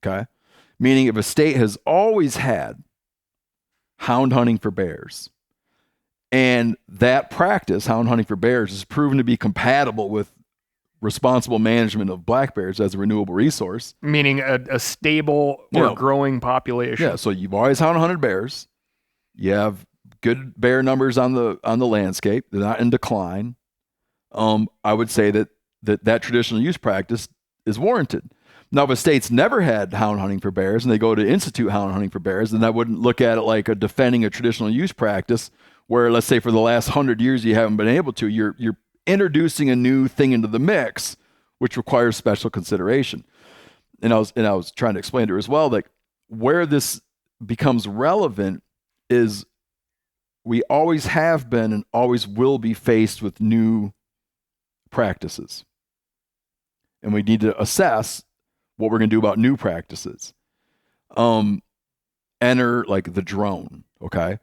[SPEAKER 4] Okay. Meaning if a state has always had hound hunting for bears, and that practice, hound hunting for bears, is proven to be compatible with responsible management of black bears as a renewable resource.
[SPEAKER 3] Meaning a stable or growing population.
[SPEAKER 4] Yeah, so you've always hound hunted bears. You have good bear numbers on the landscape. They're not in decline. I would say that traditional use practice is warranted. Now, if a state's never had hound hunting for bears and they go to institute hound hunting for bears, then I wouldn't look at it like a defending a traditional use practice where, let's say, for the last 100 years you haven't been able to. You're introducing a new thing into the mix, which requires special consideration. And I was trying to explain to her as well, like, where this becomes relevant is we always have been and always will be faced with new practices. And we need to assess what we're going to do about new practices. Enter like the drone, okay?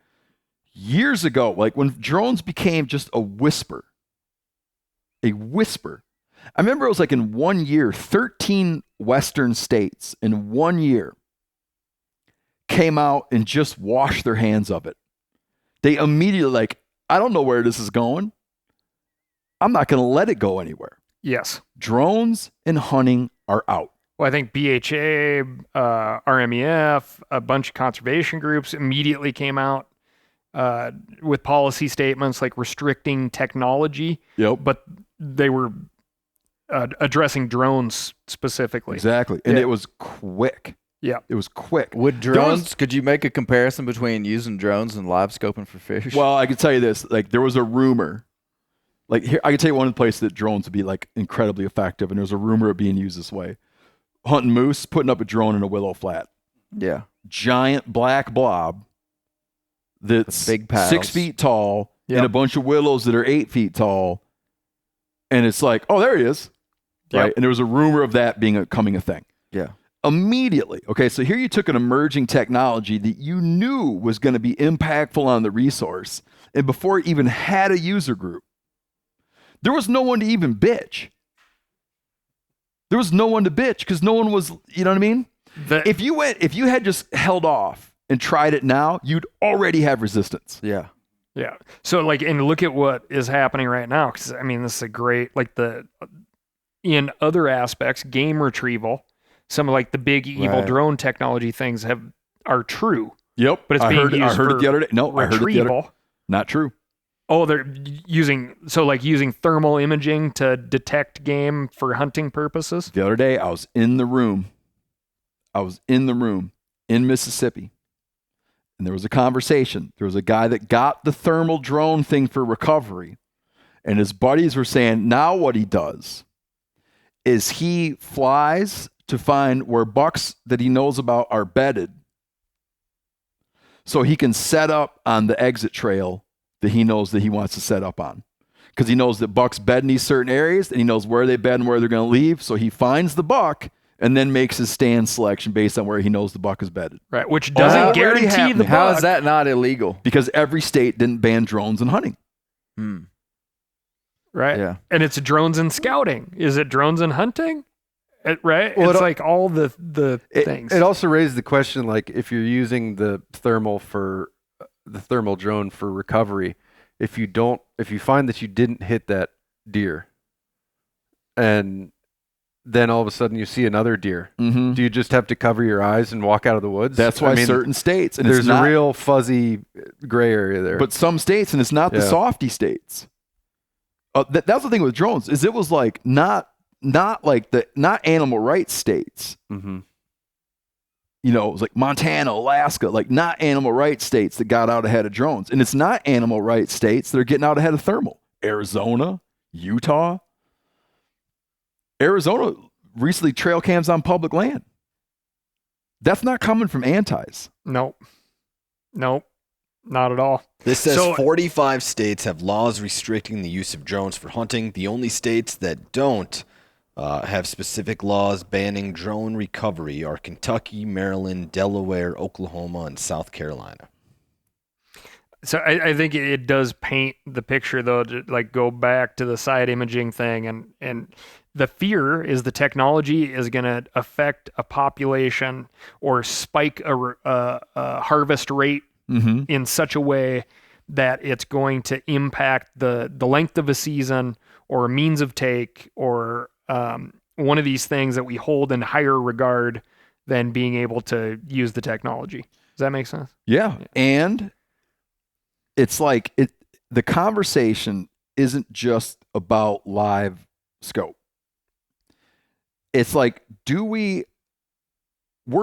[SPEAKER 4] Years ago, like when drones became just a whisper. I remember it was like in 1 year, 13 Western states in 1 year came out and just washed their hands of it. They immediately like, I don't know where this is going. I'm not going to let it go anywhere.
[SPEAKER 3] Yes.
[SPEAKER 4] Drones and hunting are out.
[SPEAKER 3] Well, I think BHA, RMEF, a bunch of conservation groups immediately came out with policy statements like restricting technology.
[SPEAKER 4] Yep.
[SPEAKER 3] But they were addressing drones specifically.
[SPEAKER 4] Exactly. And it was quick.
[SPEAKER 3] Yeah.
[SPEAKER 4] It was quick.
[SPEAKER 8] With drones, could you make a comparison between using drones and live scoping for fish?
[SPEAKER 4] Well, I can tell you this. Like, there was a rumor. Like, here, I can tell you one place that drones would be, like, incredibly effective, and there's a rumor of being used this way. Hunting moose, putting up a drone in a willow flat.
[SPEAKER 8] Yeah.
[SPEAKER 4] Giant black blob that's
[SPEAKER 8] big paddles.
[SPEAKER 4] 6 feet tall and a bunch of willows that are 8 feet tall. And it's like, oh, there he is.
[SPEAKER 3] Yep.
[SPEAKER 4] Right? And there was a rumor of that becoming a thing.
[SPEAKER 8] Yeah.
[SPEAKER 4] Immediately. Okay, so here you took an emerging technology that you knew was going to be impactful on the resource. And before it even had a user group, there was no one to even bitch. There was no one to bitch because no one was, you know what I mean? If you had just held off and tried it now, you'd already have resistance.
[SPEAKER 8] Yeah.
[SPEAKER 3] Yeah. So like, and look at what is happening right now. Cause I mean, this is a great, like in other aspects, game retrieval, some of like the big evil drone technology things are true.
[SPEAKER 4] Yep.
[SPEAKER 3] But it's
[SPEAKER 4] I heard it the other day. No,
[SPEAKER 3] retrieval.
[SPEAKER 4] I heard it the other day. Not true.
[SPEAKER 3] Oh, they're using thermal imaging to detect game for hunting purposes.
[SPEAKER 4] The other day, I was in the room in Mississippi, and there was a conversation. There was a guy that got the thermal drone thing for recovery, and his buddies were saying now what he does is he flies to find where bucks that he knows about are bedded so he can set up on the exit trail that he knows that he wants to set up on, because he knows that bucks bed in these certain areas and he knows where they bed and where they're going to leave. So he finds the buck and then makes his stand selection based on where he knows the buck is bedded.
[SPEAKER 3] Right, which doesn't guarantee the buck.
[SPEAKER 8] How is that not illegal?
[SPEAKER 4] Because every state didn't ban drones and hunting.
[SPEAKER 3] Right?
[SPEAKER 8] Yeah.
[SPEAKER 3] And it's drones and scouting. Is it drones and hunting? Right?
[SPEAKER 6] Well,
[SPEAKER 3] it's like all the things.
[SPEAKER 6] It also raised the question, like, if you're using the thermal drone for recovery, if you find that you didn't hit that deer, and then all of a sudden you see another deer, do you just have to cover your eyes and walk out of the woods?
[SPEAKER 4] That's why certain states, and
[SPEAKER 6] there's a real fuzzy gray area there.
[SPEAKER 4] But some states, and it's not the softy states. That's the thing with drones, is it was like not animal rights states.
[SPEAKER 6] Mm-hmm.
[SPEAKER 4] You know, it was like Montana, Alaska, like not animal rights states that got out ahead of drones. And it's not animal rights states that are getting out ahead of thermal. Arizona, Utah. Arizona recently trail cams on public land. That's not coming from antis.
[SPEAKER 3] Nope. Not at all.
[SPEAKER 7] This says 45 states have laws restricting the use of drones for hunting. The only states that don't have specific laws banning drone recovery are Kentucky, Maryland, Delaware, Oklahoma, and South Carolina.
[SPEAKER 3] So I think it does paint the picture, though, to like go back to the side imaging thing. And the fear is the technology is going to affect a population or spike a harvest rate in such a way that it's going to impact the length of a season or a means of take or one of these things that we hold in higher regard than being able to use the technology. Does that make sense?
[SPEAKER 4] Yeah. And it's like the conversation isn't just about live scope. It's like, we're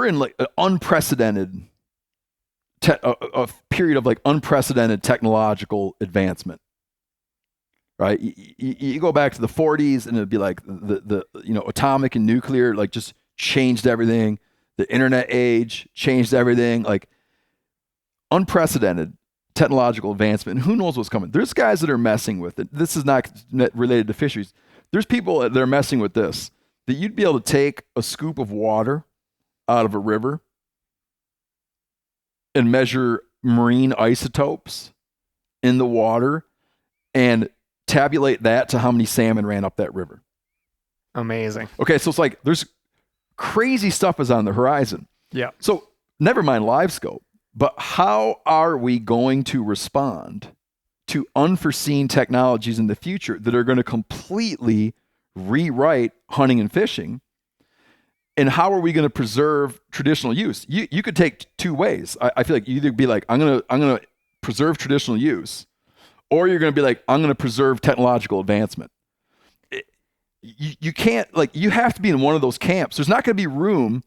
[SPEAKER 4] in like an unprecedented a period of like unprecedented technological advancement, right? You go back to the 40s and it'd be like the atomic and nuclear, like just changed everything. The internet age changed everything, like unprecedented technological advancement. And who knows what's coming? There's guys that are messing with it. This is not related to fisheries. There's people that are messing with this, that you'd be able to take a scoop of water out of a river and measure marine isotopes in the water and tabulate that to how many salmon ran up that river.
[SPEAKER 3] Amazing.
[SPEAKER 4] Okay, so it's like there's crazy stuff is on the horizon.
[SPEAKER 3] Yeah.
[SPEAKER 4] So never mind live scope, but how are we going to respond to unforeseen technologies in the future that are going to completely rewrite hunting and fishing? And how are we going to preserve traditional use? You could take two ways. I feel like you either be like, I'm gonna preserve traditional use, or you're going to be like, I'm going to preserve technological advancement. You can't, like, you have to be in one of those camps. There's not going to be room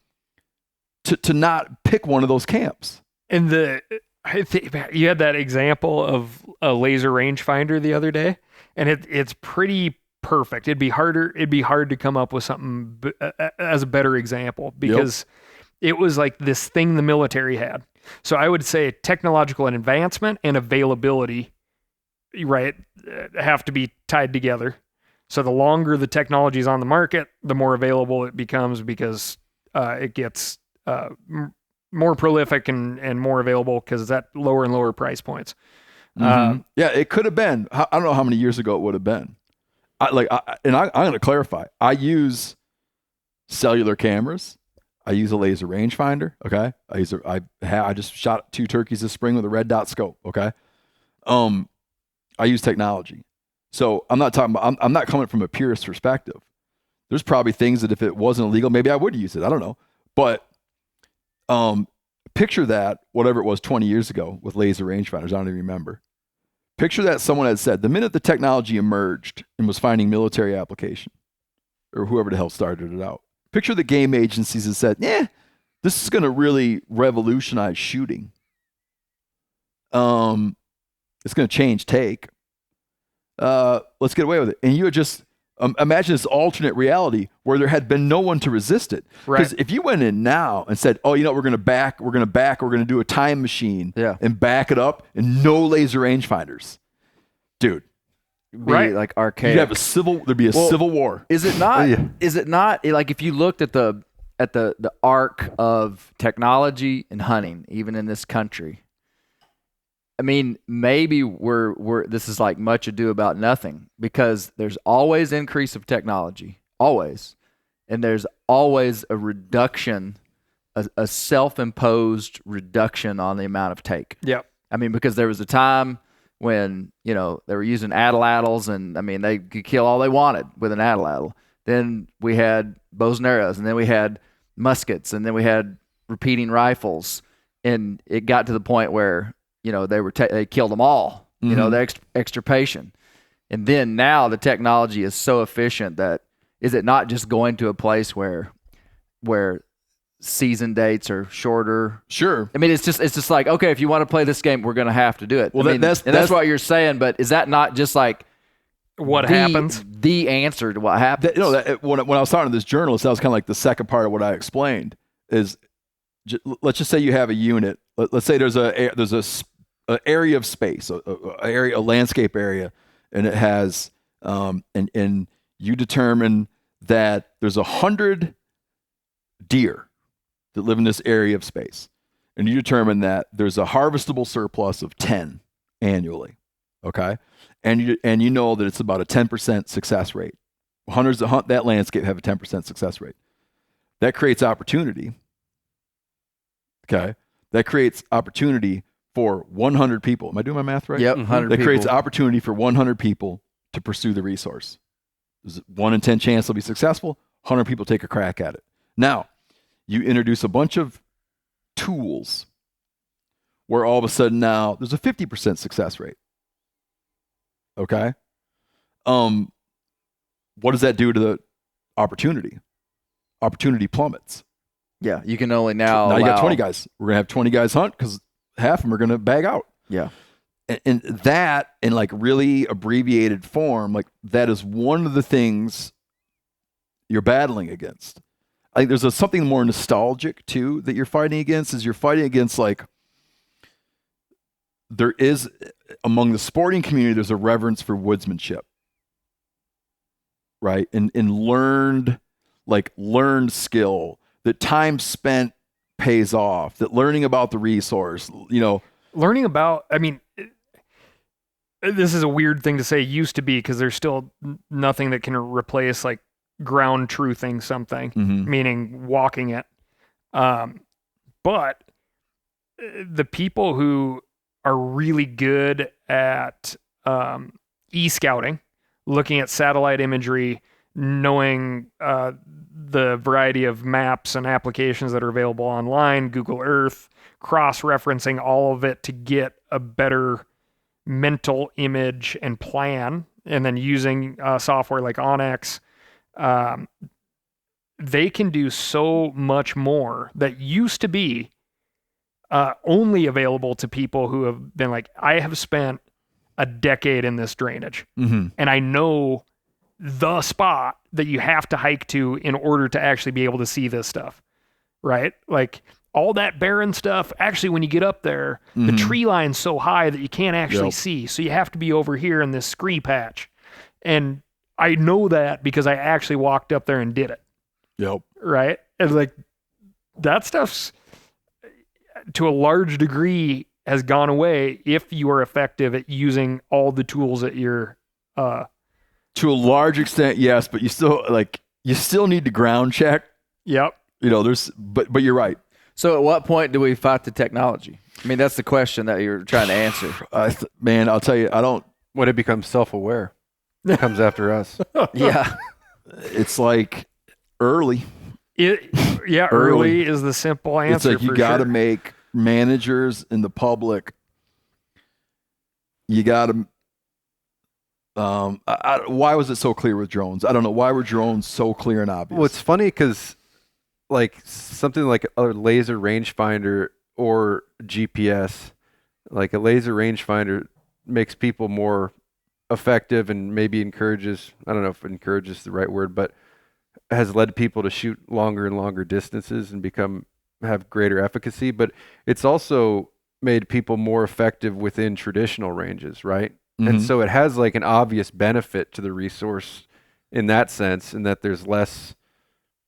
[SPEAKER 4] to not pick one of those camps.
[SPEAKER 3] And you had that example of a laser rangefinder the other day, and it's pretty perfect. It'd be hard to come up with something as a better example, because it was like this thing the military had. So I would say technological advancement and availability, right, have to be tied together. So the longer the technology is on the market, the more available it becomes, because it gets more prolific and more available because it's at lower and lower price points.
[SPEAKER 4] Yeah, it could have been. I don't know how many years ago it would have been. I'm going to clarify. I use cellular cameras. I use a laser rangefinder. Okay. I just shot 2 turkeys this spring with a red dot scope. Okay. I use technology. So I'm not talking about, I'm not coming from a purist perspective. There's probably things that if it wasn't illegal, maybe I would use it. I don't know. But picture that, whatever it was 20 years ago with laser rangefinders. I don't even remember. Picture that someone had said, the minute the technology emerged and was finding military application, or whoever the hell started it out, picture the game agencies that said, this is going to really revolutionize shooting. It's going to change take. Let's get away with it. And you would just imagine this alternate reality where there had been no one to resist it. Because if you went in now and said, we're going to do a time machine and back it up, and no laser rangefinders, dude.
[SPEAKER 8] Like archaic.
[SPEAKER 4] There'd be a civil war.
[SPEAKER 8] Is it not? Is it not like if you looked at the arc of technology and hunting, even in this country? I mean, maybe this is like much ado about nothing, because there's always increase of technology, always, and there's always a reduction, a self-imposed reduction on the amount of take.
[SPEAKER 3] Yep.
[SPEAKER 8] I mean, because there was a time when they were using atlatls, and I mean they could kill all they wanted with an atlatl. Then we had bows and arrows, and then we had muskets, and then we had repeating rifles, and it got to the point where they killed them all, the extirpation. And then now the technology is so efficient that, is it not just going to a place where season dates are shorter?
[SPEAKER 4] Sure.
[SPEAKER 8] I mean, it's just like, okay, if you want to play this game, we're going to have to do it.
[SPEAKER 4] Well,
[SPEAKER 8] that's what you're saying, but is that not just like
[SPEAKER 3] what happens?
[SPEAKER 8] The answer to what happens?
[SPEAKER 4] When I was talking to this journalist, that was kind of like the second part of what I explained is, let's just say you have a unit. Let's say there's a an area of space, a landscape area, and it has and you determine that there's 100 deer that live in this area of space, and you determine that there's a harvestable surplus of 10 annually, okay, and you know that it's about a 10% success rate. Hunters that hunt that landscape have a 10% success rate. That creates opportunity. Okay, that creates opportunity for 100 people. Am I doing my math right?
[SPEAKER 8] Yep, 100
[SPEAKER 4] That
[SPEAKER 8] people.
[SPEAKER 4] creates opportunity for 100 people to pursue the resource. There's a 1 in 10 chance they'll be successful. 100 people take a crack at it. Now, you introduce a bunch of tools where all of a sudden now there's a 50% success rate. Okay? What does that do to the opportunity? Opportunity plummets.
[SPEAKER 8] Yeah, you can only now
[SPEAKER 4] you got
[SPEAKER 8] allow-
[SPEAKER 4] 20 guys. We're going to have 20 guys hunt because half of them are going to bag out.
[SPEAKER 8] Yeah.
[SPEAKER 4] And that, in like really abbreviated form, like that is one of the things you're battling against. I think there's something more nostalgic too that you're fighting against. Is you're fighting against, like, there is among the sporting community, there's a reverence for woodsmanship, right? And learned skill, that time spent pays off, that learning about the resource,
[SPEAKER 3] learning about, I mean, this is a weird thing to say used to be, because there's still nothing that can replace like ground truthing something, meaning walking it. But the people who are really good at e-scouting, looking at satellite imagery, knowing the variety of maps and applications that are available online, Google Earth, cross-referencing all of it to get a better mental image and plan, and then using software like Onyx, they can do so much more that used to be only available to people who have been like, I have spent a decade in this drainage, and I know the spot that you have to hike to in order to actually be able to see this stuff, right? Like all that barren stuff, actually, when you get up there, the tree line's so high that you can't actually see. So you have to be over here in this scree patch. And I know that because I actually walked up there and did it.
[SPEAKER 4] Yep.
[SPEAKER 3] Right? And like that stuff's, to a large degree, has gone away if you are effective at using all the tools at your
[SPEAKER 4] to a large extent, yes, but you still need to ground check.
[SPEAKER 3] Yep.
[SPEAKER 4] But you're right.
[SPEAKER 8] So at what point do we fight the technology? I mean, that's the question that you're trying to answer.
[SPEAKER 4] Man, I'll tell you, I don't.
[SPEAKER 6] When it becomes self-aware, it comes after us.
[SPEAKER 8] Yeah.
[SPEAKER 4] It's like early.
[SPEAKER 3] Early is the simple answer.
[SPEAKER 4] It's like you got to make managers and the public. You got to. Why was it so clear with drones? I don't know. Why were drones so clear and obvious?
[SPEAKER 6] Well, it's funny because, like, something like a laser rangefinder or GPS, like a laser rangefinder makes people more effective and maybe encourages, I don't know if encourages is the right word, but has led people to shoot longer and longer distances and have greater efficacy. But it's also made people more effective within traditional ranges, right? And so it has like an obvious benefit to the resource in that sense, in that there's less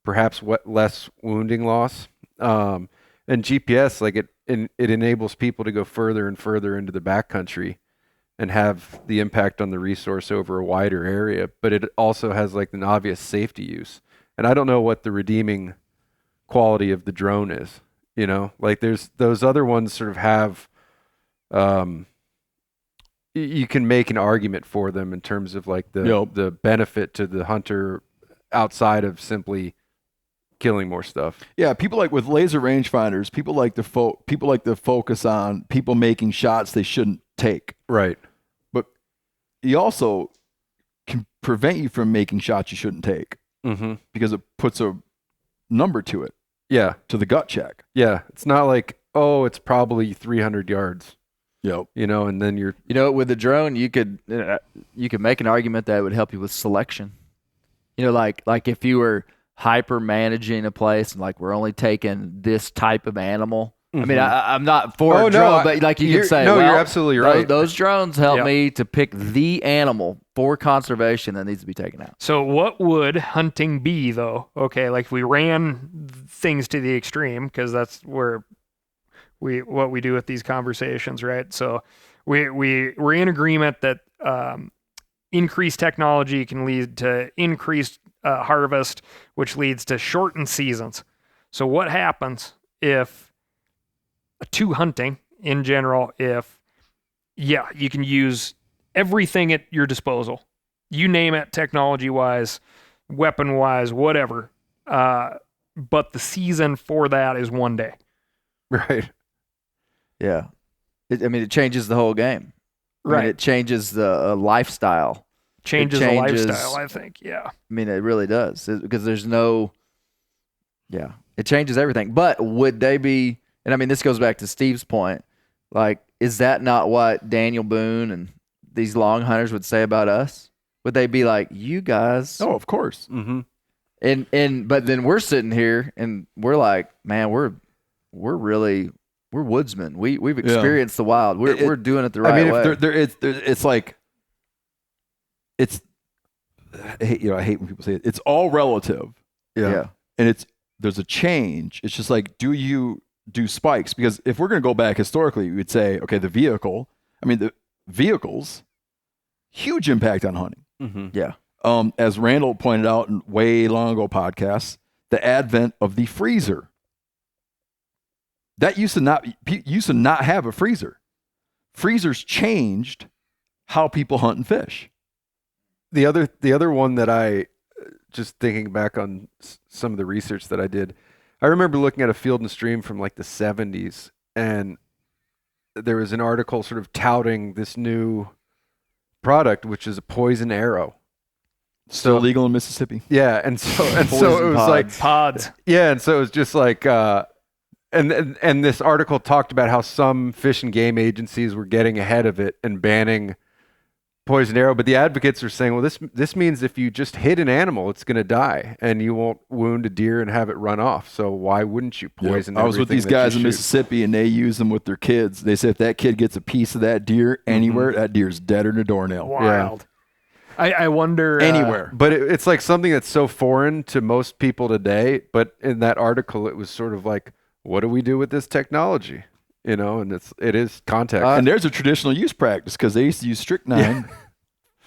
[SPEAKER 6] wounding loss. And GPS, like it enables people to go further and further into the backcountry and have the impact on the resource over a wider area. But it also has like an obvious safety use. And I don't know what the redeeming quality of the drone is. Like there's those other ones sort of have. You can make an argument for them in terms of like the benefit to the hunter outside of simply killing more stuff.
[SPEAKER 4] Yeah, people like with laser rangefinders, people like to focus on people making shots they shouldn't take.
[SPEAKER 6] Right.
[SPEAKER 4] But he also can prevent you from making shots you shouldn't take because it puts a number to it.
[SPEAKER 6] Yeah.
[SPEAKER 4] To the gut check.
[SPEAKER 6] Yeah. It's not like, oh, it's probably 300 yards.
[SPEAKER 4] Yep.
[SPEAKER 6] And then you're.
[SPEAKER 8] With the drone, you could make an argument that would help you with selection. Like if you were hyper managing a place and like we're only taking this type of animal, I mean, I'm not for a drone, but like you could say,
[SPEAKER 6] no,
[SPEAKER 8] well,
[SPEAKER 6] you're absolutely right.
[SPEAKER 8] Those drones help me to pick the animal for conservation that needs to be taken out.
[SPEAKER 3] So what would hunting be, though? Okay, like if we ran things to the extreme, because that's where what we do with these conversations, right? So we're in agreement that increased technology can lead to increased harvest, which leads to shortened seasons. So what happens if to hunting in general, if you can use everything at your disposal, you name it, technology wise, weapon wise, whatever, but the season for that is one day,
[SPEAKER 6] Right.
[SPEAKER 8] Yeah. It changes the whole game.
[SPEAKER 3] right?
[SPEAKER 8] I mean, it changes the lifestyle.
[SPEAKER 3] Changes the lifestyle, I think. Yeah.
[SPEAKER 8] I mean, it really does, because there's no, it changes everything. But would they be, and I mean, this goes back to Steve's point, like, is that not what Daniel Boone and these long hunters would say about us? Would they be like, you guys?
[SPEAKER 4] Oh, of course.
[SPEAKER 6] Mm-hmm.
[SPEAKER 8] But then we're sitting here and we're like, man, we're woodsmen. We've experienced the wild. We're doing it the right way.
[SPEAKER 4] I mean, it's like, I hate when people say it. It's all relative.
[SPEAKER 8] Yeah.
[SPEAKER 4] And there's a change. It's just like, do you do spikes? Because if we're going to go back historically, we would say, okay, the vehicles, huge impact on hunting.
[SPEAKER 6] Mm-hmm.
[SPEAKER 8] Yeah.
[SPEAKER 4] As Randall pointed out in way long ago podcasts, the advent of the freezer. That used to not have a freezer. Freezers changed how people hunt and fish.
[SPEAKER 6] The other one that I, just thinking back on some of the research that I did, I remember looking at a Field and Stream from like the 70s, and there was an article sort of touting this new product, which is a poison arrow.
[SPEAKER 4] Still legal in Mississippi.
[SPEAKER 6] Yeah, and so it was like
[SPEAKER 3] pods.
[SPEAKER 6] Yeah, and so it was just like, and this article talked about how some fish and game agencies were getting ahead of it and banning poison arrow, but the advocates are saying, well, this means if you just hit an animal, it's going to die, and you won't wound a deer and have it run off. So why wouldn't you poison?
[SPEAKER 4] I was with these guys in Mississippi, and they use them with their kids. They say if that kid gets a piece of that deer anywhere, that deer's deader than a doornail.
[SPEAKER 3] Wild. Yeah. I wonder
[SPEAKER 4] anywhere,
[SPEAKER 6] but it's like something that's so foreign to most people today. But in that article, it was sort of like, what do we do with this technology? And it is context.
[SPEAKER 4] And there's a traditional use practice because they used to use strychnine.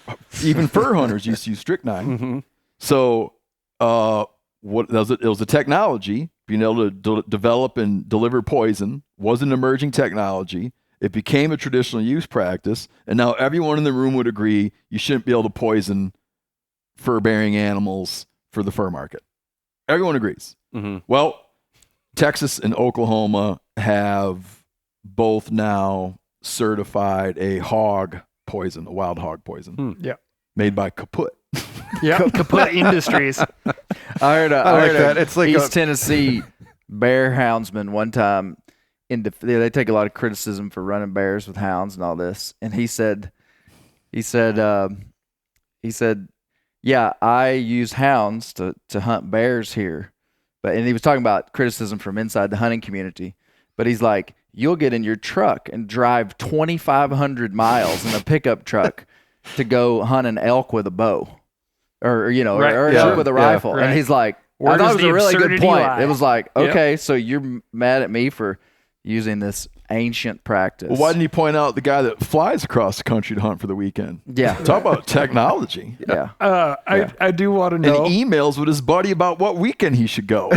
[SPEAKER 4] Yeah. Even fur hunters used to use strychnine.
[SPEAKER 6] Mm-hmm.
[SPEAKER 4] So it was a technology. Being able to develop and deliver poison was an emerging technology. It became a traditional use practice, and now everyone in the room would agree you shouldn't be able to poison fur-bearing animals for the fur market. Everyone agrees.
[SPEAKER 6] Mm-hmm.
[SPEAKER 4] Well, Texas and Oklahoma have both now certified a hog poison, a wild hog poison.
[SPEAKER 3] Yeah.
[SPEAKER 4] Made by Kaput.
[SPEAKER 3] Yeah, Kaput Industries.
[SPEAKER 8] I heard
[SPEAKER 6] that. It's like
[SPEAKER 8] East Tennessee bear houndsman one time. They take a lot of criticism for running bears with hounds and all this. And he said, yeah, I use hounds to hunt bears here. And he was talking about criticism from inside the hunting community. But he's like, you'll get in your truck and drive 2,500 miles in a pickup truck to go hunt an elk with a bow, or an elk with a rifle.
[SPEAKER 3] Right.
[SPEAKER 8] And he's like,
[SPEAKER 3] Where
[SPEAKER 8] I thought it was
[SPEAKER 3] does
[SPEAKER 8] a
[SPEAKER 3] the
[SPEAKER 8] really good
[SPEAKER 3] absurdity
[SPEAKER 8] point.
[SPEAKER 3] lie?
[SPEAKER 8] It was like, okay, so you're mad at me for using this ancient practice.
[SPEAKER 4] Well, why didn't you point out the guy that flies across the country to hunt for the weekend?
[SPEAKER 8] Yeah.
[SPEAKER 4] Talk about technology.
[SPEAKER 8] Yeah.
[SPEAKER 3] I do want to know.
[SPEAKER 4] And emails with his buddy about what weekend he should go.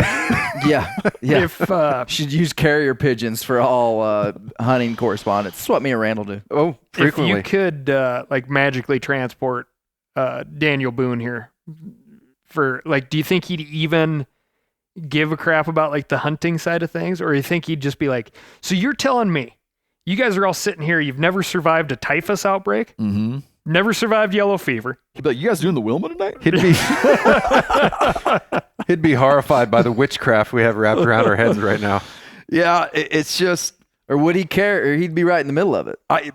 [SPEAKER 8] Yeah.
[SPEAKER 3] If
[SPEAKER 8] should use carrier pigeons for all hunting correspondence. That's what me and Randall do.
[SPEAKER 6] Oh, frequently.
[SPEAKER 3] If you could like magically transport Daniel Boone here for do you think he'd even give a crap about like the hunting side of things, or you think he'd just be like, so you're telling me you guys are all sitting here, you've never survived a typhus outbreak, never survived yellow fever?
[SPEAKER 4] He'd be like, you guys doing the Wilma tonight?
[SPEAKER 6] He'd be horrified by the witchcraft we have wrapped around our heads right now.
[SPEAKER 4] Yeah, it's just,
[SPEAKER 8] or would he care? Or he'd be right in the middle of it.
[SPEAKER 4] I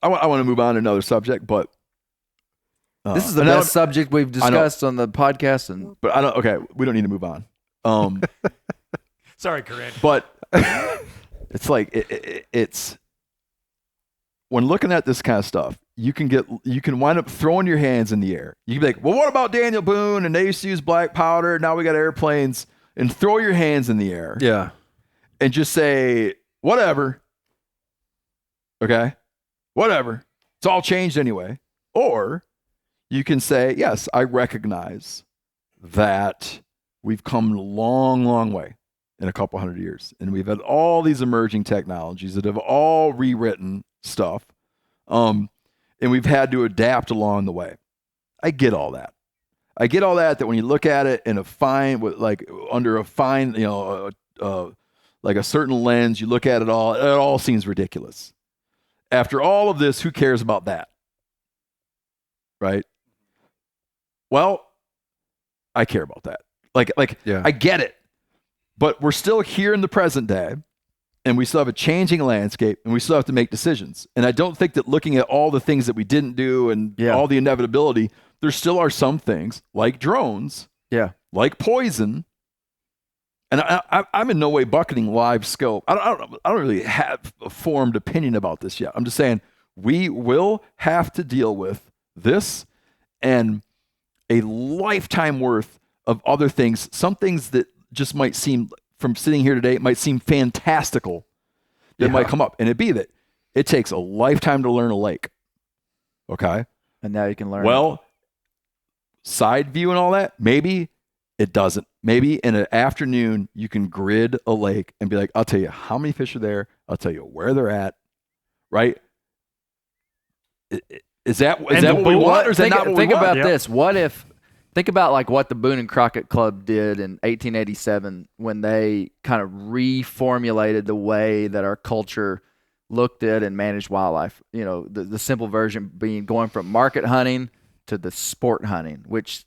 [SPEAKER 4] want to move on to another subject, but
[SPEAKER 8] this is the best subject we've discussed on the podcast,
[SPEAKER 4] but I don't. Okay, we don't need to move on.
[SPEAKER 3] Sorry, Corinne.
[SPEAKER 4] But it's like it's when looking at this kind of stuff, you can wind up throwing your hands in the air. You can be like, well, what about Daniel Boone? And they used to use black powder. Now we got airplanes. And throw your hands in the air.
[SPEAKER 6] Yeah.
[SPEAKER 4] And just say, whatever. Okay? Whatever. It's all changed anyway. Or you can say, yes, I recognize that we've come a long, long way in a couple hundred years. And we've had all these emerging technologies that have all rewritten stuff. And we've had to adapt along the way. I get all that. I get all that when you look at it in a fine, like under a fine, like a certain lens, you look at it all seems ridiculous. After all of this, who cares about that? Right? Well, I care about that. Yeah. I get it. But we're still here in the present day, and we still have a changing landscape, and we still have to make decisions. And I don't think that looking at all the things that we didn't do and all the inevitability, there still are some things like drones, like poison. And I'm in no way bucketing live scope. I don't really have a formed opinion about this yet. I'm just saying we will have to deal with this and a lifetime worth of other things. Some things that just might seem, from sitting here today, might seem fantastical that might come up. And it'd be that it takes a lifetime to learn a lake. Okay?
[SPEAKER 8] And now you can learn.
[SPEAKER 4] Well, side view and all that, maybe it doesn't. Maybe in an afternoon you can grid a lake and be like, I'll tell you how many fish are there. I'll tell you where they're at. Right? Is that what we want, or is that not what we want?
[SPEAKER 8] Think about this. Think about like what the Boone and Crockett Club did in 1887 when they kind of reformulated the way that our culture looked at and managed wildlife. You know, the simple version being going from market hunting to the sport hunting, which,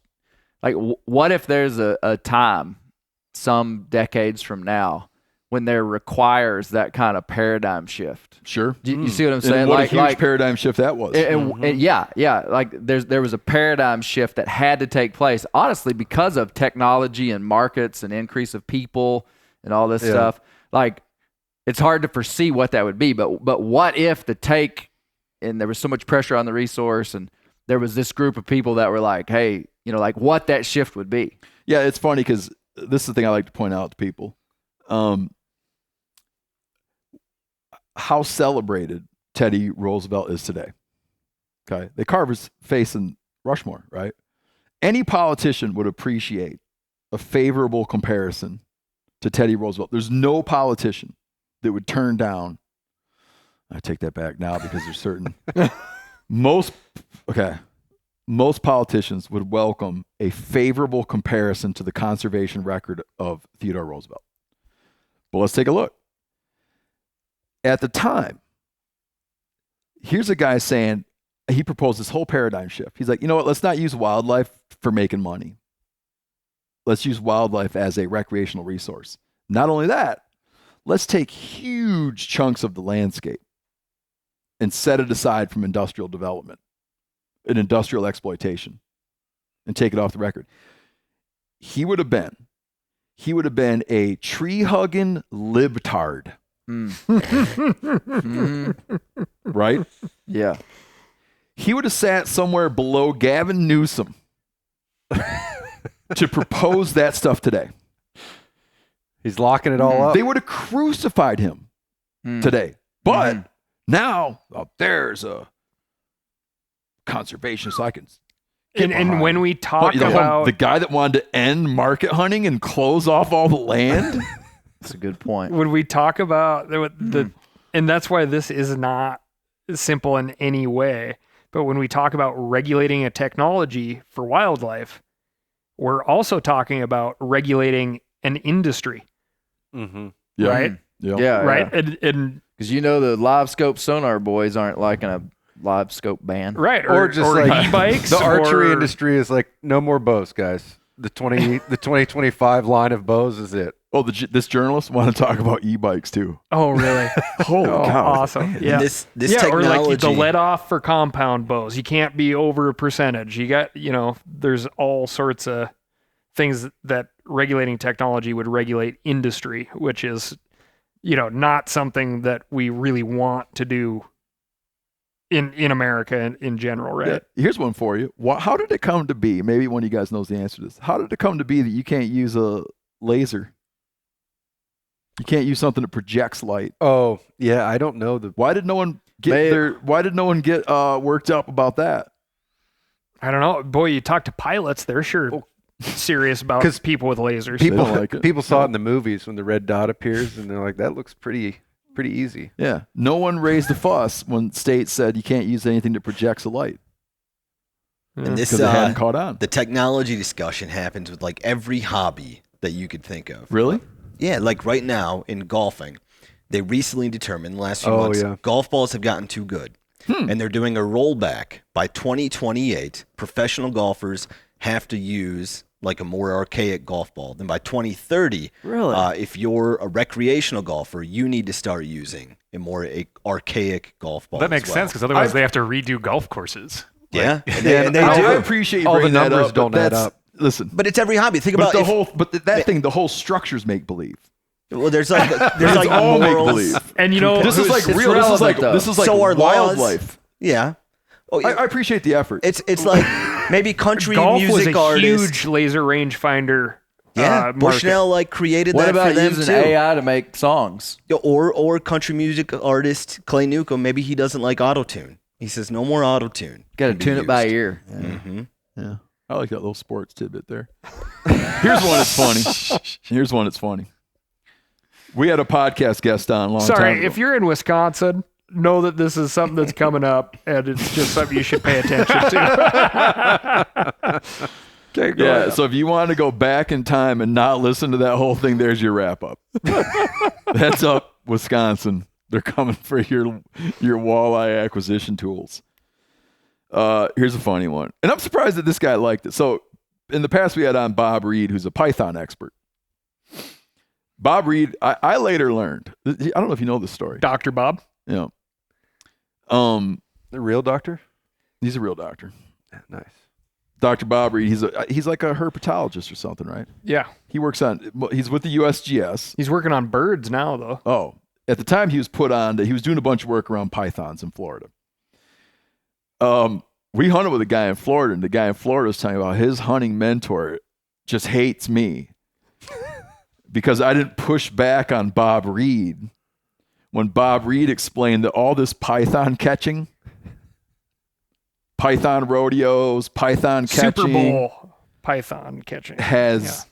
[SPEAKER 8] like, what if there's a time some decades from now when there requires that kind of paradigm shift?
[SPEAKER 4] Sure.
[SPEAKER 8] You see what I'm saying?
[SPEAKER 4] And what a huge paradigm shift that was.
[SPEAKER 8] And yeah. Like there was a paradigm shift that had to take place, honestly, because of technology and markets and increase of people and all this stuff. Like, it's hard to foresee what that would be. But what if and there was so much pressure on the resource, and there was this group of people that were like, hey, like what that shift would be.
[SPEAKER 4] Yeah, it's funny because this is the thing I like to point out to people. How celebrated Teddy Roosevelt is today. Okay. They carve his face in Rushmore, right? Any politician would appreciate a favorable comparison to Teddy Roosevelt. There's no politician that would turn down. I take that back now because there's certain most politicians would welcome a favorable comparison to the conservation record of Theodore Roosevelt. But let's take a look. At the time, here's a guy saying, he proposed this whole paradigm shift. He's like, you know what? Let's not use wildlife for making money. Let's use wildlife as a recreational resource. Not only that, let's take huge chunks of the landscape and set it aside from industrial development and industrial exploitation and take it off the record. He would have been a tree-hugging libtard. Right?
[SPEAKER 8] Yeah.
[SPEAKER 4] He would have sat somewhere below Gavin Newsom to propose that stuff today.
[SPEAKER 6] He's locking it all up.
[SPEAKER 4] They would have crucified him today. But now there's a conservationist I can
[SPEAKER 3] and when we talk about
[SPEAKER 4] the guy that wanted to end market hunting and close off all the land.
[SPEAKER 8] That's a good point.
[SPEAKER 3] When we talk about and that's why this is not simple in any way, but when we talk about regulating a technology for wildlife, we're also talking about regulating an industry.
[SPEAKER 6] Mm-hmm.
[SPEAKER 4] Yeah.
[SPEAKER 3] Right?
[SPEAKER 8] Yeah.
[SPEAKER 3] Right? And
[SPEAKER 8] because the live scope sonar boys aren't liking a live scope ban.
[SPEAKER 3] Right.
[SPEAKER 6] Or just like
[SPEAKER 3] e-bikes.
[SPEAKER 6] The archery industry is like, no more bows, guys. The 2025 line of bows is it.
[SPEAKER 4] Oh, this journalist want to talk about e-bikes too.
[SPEAKER 3] Oh, really?
[SPEAKER 4] Holy cow.
[SPEAKER 3] Awesome. Yeah.
[SPEAKER 7] This technology.
[SPEAKER 3] Or like the let off for compound bows. You can't be over a percentage. You got, there's all sorts of things that regulating technology would regulate industry, which is, not something that we really want to do in America in general, right?
[SPEAKER 4] Yeah, here's one for you. How did it come to be? Maybe one of you guys knows the answer to this. How did it come to be that you can't use a laser? You can't use something that projects light.
[SPEAKER 6] Oh, yeah, I don't know.
[SPEAKER 4] Why did no one get worked up about that?
[SPEAKER 3] I don't know. Boy, you talk to pilots, they're sure serious about people with lasers.
[SPEAKER 6] People saw it in the movies when the red dot appears, and they're like, that looks pretty easy.
[SPEAKER 4] Yeah. No one raised a fuss when states said you can't use anything that projects a light.
[SPEAKER 7] And this
[SPEAKER 4] hadn't caught on.
[SPEAKER 7] The technology discussion happens with like every hobby that you could think of.
[SPEAKER 4] Really?
[SPEAKER 7] Yeah, like right now in golfing, they recently determined in the last few months, golf balls have gotten too good. And they're doing a rollback. By 2028, professional golfers have to use like a more archaic golf ball. Then by 2030, if you're a recreational golfer, you need to start using a more archaic golf ball.
[SPEAKER 5] That makes sense because otherwise they have to redo golf courses.
[SPEAKER 7] Yeah,
[SPEAKER 5] like,
[SPEAKER 7] and they do.
[SPEAKER 4] I appreciate you bringing that up.
[SPEAKER 6] All the numbers don't add up.
[SPEAKER 4] Listen,
[SPEAKER 7] but it's every hobby. Think about
[SPEAKER 4] the whole structures make believe.
[SPEAKER 7] Well, there's like
[SPEAKER 4] all make
[SPEAKER 7] morals.
[SPEAKER 4] believe.
[SPEAKER 3] And
[SPEAKER 4] this is like real. This is like
[SPEAKER 7] so are
[SPEAKER 4] wildlife.
[SPEAKER 7] Yeah.
[SPEAKER 4] Oh, I appreciate the effort.
[SPEAKER 7] It's like maybe country
[SPEAKER 3] golf
[SPEAKER 7] music
[SPEAKER 3] was a
[SPEAKER 7] artist.
[SPEAKER 3] Huge laser rangefinder.
[SPEAKER 7] Yeah, Bushnell like created
[SPEAKER 8] what
[SPEAKER 7] that
[SPEAKER 8] about
[SPEAKER 7] for them
[SPEAKER 8] using
[SPEAKER 7] too.
[SPEAKER 8] AI to make songs?
[SPEAKER 7] Or country music artist Clay Newcomb, maybe he doesn't like auto-tune. He says no more auto-tune.
[SPEAKER 8] Got to tune it by ear.
[SPEAKER 4] Yeah. Mm-hmm. Yeah. I like that little sports tidbit there. Here's one that's funny. We had a podcast guest on a long time ago.
[SPEAKER 3] If you're in Wisconsin, know that this is something that's coming up, and it's just something you should pay attention to. Okay, go ahead.
[SPEAKER 4] So if you want to go back in time and not listen to that whole thing, there's your wrap up. That's up, Wisconsin. They're coming for your walleye acquisition tools. Here's a funny one. And I'm surprised that this guy liked it. So in the past, we had on Bob Reed, who's a Python expert. Bob Reed, I later learned, I don't know if you know this story.
[SPEAKER 3] Dr. Bob?
[SPEAKER 4] Yeah.
[SPEAKER 6] The real doctor?
[SPEAKER 4] He's a real doctor.
[SPEAKER 6] Nice.
[SPEAKER 4] Dr. Bob Reed, he's like a herpetologist or something, right?
[SPEAKER 3] Yeah.
[SPEAKER 4] He's with the USGS.
[SPEAKER 3] He's working on birds now, though.
[SPEAKER 4] Oh. At the time he was he was doing a bunch of work around pythons in Florida. We hunted with a guy in Florida, and the guy in Florida was telling me about his hunting mentor just hates me because I didn't push back on Bob Reed when Bob Reed explained that all this python catching, python rodeos, python catching,
[SPEAKER 3] Super Bowl python catching
[SPEAKER 4] has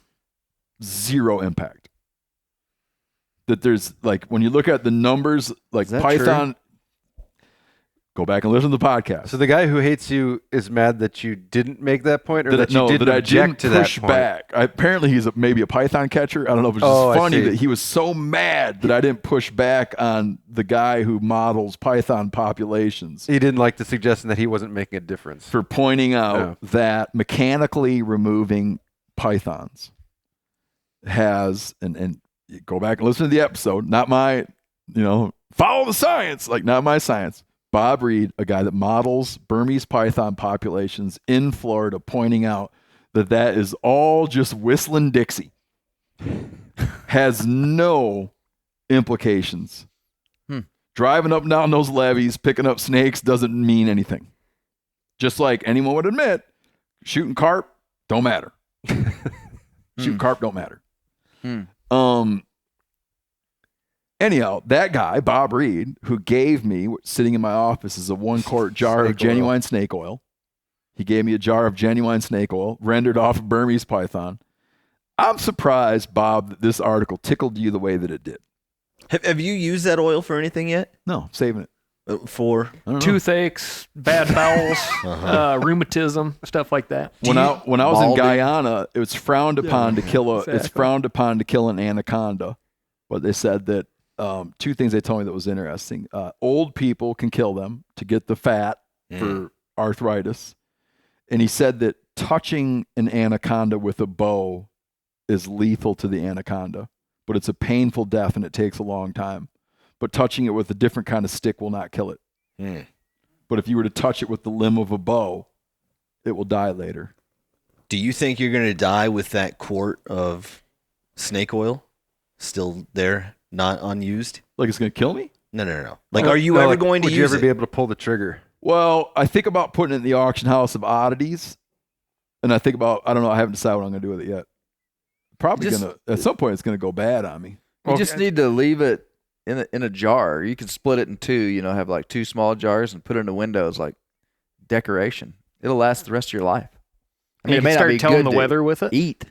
[SPEAKER 4] zero impact. That there's like, when you look at the numbers, like python, go back and listen to the podcast.
[SPEAKER 6] So the guy who hates you is mad that you didn't make that point, or that you didn't object to that point?
[SPEAKER 4] Back. Apparently he's maybe a python catcher. I don't know if it's just funny that he was so mad that I didn't push back on the guy who models python populations.
[SPEAKER 6] He didn't like the suggestion that he wasn't making a difference.
[SPEAKER 4] For pointing out that mechanically removing pythons has, and go back and listen to the episode, not my, follow the science, like not my science. Bob Reed, a guy that models Burmese python populations in Florida, pointing out that is all just whistling Dixie. Has no implications. Driving up and down those levees, picking up snakes doesn't mean anything. Just like anyone would admit, shooting carp don't matter. Shooting carp don't matter. Anyhow, that guy, Bob Reed, who gave me, sitting in my office, is a 1-quart jar of genuine snake oil. He gave me a jar of genuine snake oil, rendered off of Burmese python. I'm surprised, Bob, that this article tickled you the way that it did.
[SPEAKER 7] Have you used that oil for anything yet?
[SPEAKER 4] No, saving it.
[SPEAKER 7] For
[SPEAKER 3] toothaches, bad bowels, rheumatism, stuff like that.
[SPEAKER 4] When I was in Guyana, it was frowned upon to kill It's frowned upon to kill an anaconda, but they said that two things they told me that was interesting. Old people can kill them to get the fat for arthritis, and he said that touching an anaconda with a bow is lethal to the anaconda, but it's a painful death and it takes a long time. But touching it with a different kind of stick will not kill it. But if you were to touch it with the limb of a bow, it will die later.
[SPEAKER 7] Do you think you're going to die with that quart of snake oil still there, not unused?
[SPEAKER 4] Like it's going to kill me?
[SPEAKER 7] No. Like, are you ever going to use it?
[SPEAKER 6] Would you ever be able to pull the trigger?
[SPEAKER 4] Well, I think about putting it in the auction house of oddities. And I think about, I don't know, I haven't decided what I'm going to do with it yet. Probably at some point, it's going to go bad on me.
[SPEAKER 9] You just need to leave it in a jar. You can split it in two, have like 2 small jars and put it in the windows like decoration. It'll last the rest of your life. I mean,
[SPEAKER 3] you can start telling the weather with it.
[SPEAKER 9] Eat.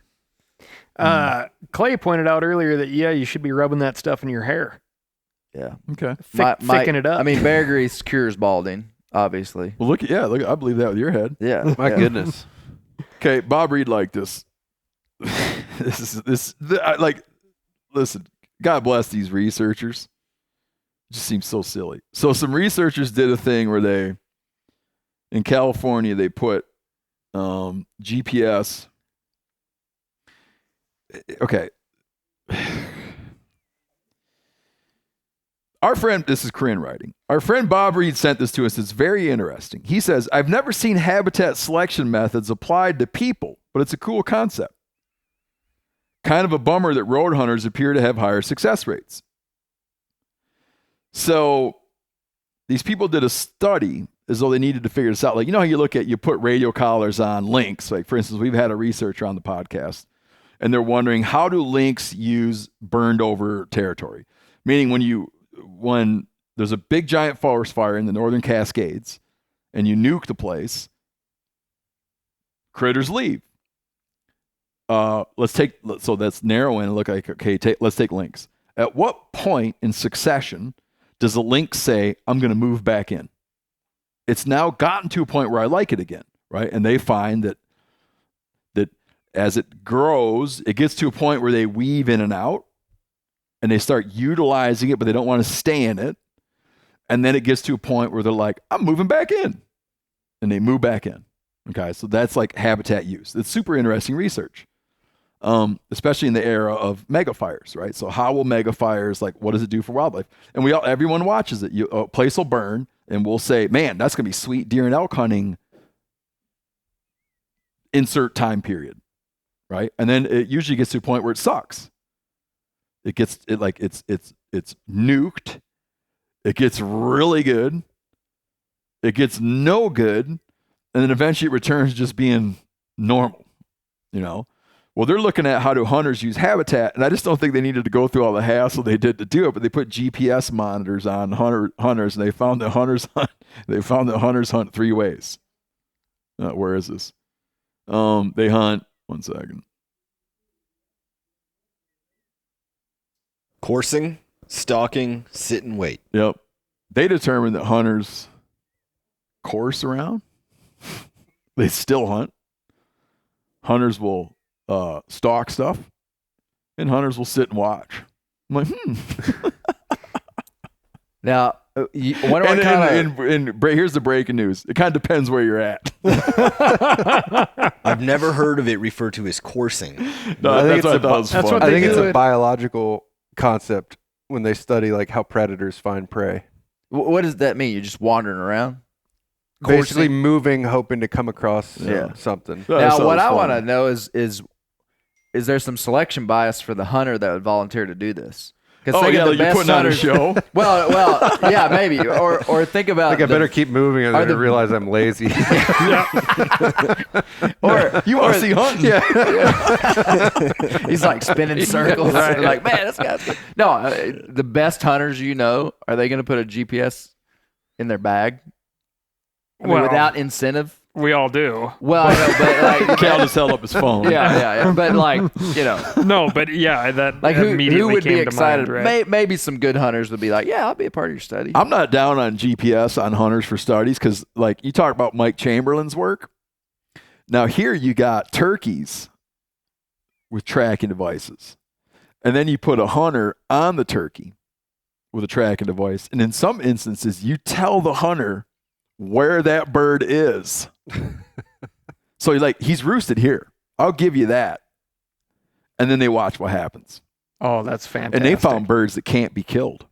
[SPEAKER 3] Clay pointed out earlier that, you should be rubbing that stuff in your hair.
[SPEAKER 9] Yeah.
[SPEAKER 4] Okay.
[SPEAKER 3] Thicken it up.
[SPEAKER 9] I mean, bear grease cures balding, obviously.
[SPEAKER 4] Well, look, I believe that with your head.
[SPEAKER 9] Yeah.
[SPEAKER 6] My goodness.
[SPEAKER 4] Okay, Bob Reed liked this. Listen, God bless these researchers. It just seems so silly. So some researchers did a thing where in California, they put GPS. Okay. Our friend, this is Corinne writing. Our friend Bob Reed sent this to us. It's very interesting. He says, I've never seen habitat selection methods applied to people, but it's a cool concept. Kind of a bummer that road hunters appear to have higher success rates. So these people did a study as though they needed to figure this out. Like, how you put radio collars on lynx. Like, for instance, we've had a researcher on the podcast, and they're wondering, how do lynx use burned over territory? Meaning when there's a big giant forest fire in the Northern Cascades and you nuke the place, critters leave. So that's narrow in and look like, okay, let's take lynx. At what point in succession does a lynx say, I'm going to move back in? It's now gotten to a point where I like it again, right? And they find that as it grows, it gets to a point where they weave in and out and they start utilizing it, but they don't want to stay in it. And then it gets to a point where they're like, I'm moving back in. And they move back in. Okay, so that's like habitat use. It's super interesting research. Especially in the era of mega fires, right? So how will mega fires, what does it do for wildlife? And everyone watches it. A place will burn, and we'll say, man, that's going to be sweet deer and elk hunting, insert time period, right? And then it usually gets to a point where it sucks. It's nuked. It gets really good. It gets no good. And then eventually it returns just being normal, Well, they're looking at how do hunters use habitat, and I just don't think they needed to go through all the hassle they did to do it. But they put GPS monitors on hunters, and they found that hunters hunt 3 ways. Where is this? They hunt. 1 second.
[SPEAKER 7] Coursing, stalking, sit and wait.
[SPEAKER 4] Yep. They determined that hunters course around. They still hunt. Hunters will stalk stuff, and hunters will sit and watch. I'm like,
[SPEAKER 9] Now,
[SPEAKER 4] here's the breaking news. It kind of depends where you're at.
[SPEAKER 7] I've never heard of it referred to as coursing.
[SPEAKER 4] No, I think
[SPEAKER 6] it's a biological concept when they study how predators find prey.
[SPEAKER 9] What does that mean? You're just wandering around?
[SPEAKER 6] Basically moving, hoping to come across something.
[SPEAKER 9] Now, what I want to know is there some selection bias for the hunter that would volunteer to do this?
[SPEAKER 4] Because you're putting on a show.
[SPEAKER 9] well, yeah, maybe. Or think about.
[SPEAKER 6] I better keep moving, and then realize I'm lazy.
[SPEAKER 9] Or
[SPEAKER 4] you want to see hunting?
[SPEAKER 9] Yeah. He's spinning circles. Right. Like, man, this guy's. No, the best hunters are they going to put a GPS in their bag? Without incentive.
[SPEAKER 3] We all do.
[SPEAKER 9] Well, I know, but
[SPEAKER 4] Cal just held up his phone.
[SPEAKER 9] Yeah. But
[SPEAKER 3] No, but yeah, that
[SPEAKER 9] who would
[SPEAKER 3] came
[SPEAKER 9] be excited?
[SPEAKER 3] To mind, right?
[SPEAKER 9] Maybe some good hunters would be like, yeah, I'll be a part of your study.
[SPEAKER 4] I'm not down on GPS on hunters for studies because, you talk about Mike Chamberlain's work. Now here you got turkeys with tracking devices, and then you put a hunter on the turkey with a tracking device, and in some instances, you tell the hunter where that bird is. So he's roosted here. I'll give you that. And then they watch what happens.
[SPEAKER 3] Oh, that's fantastic.
[SPEAKER 4] And they found birds that can't be killed.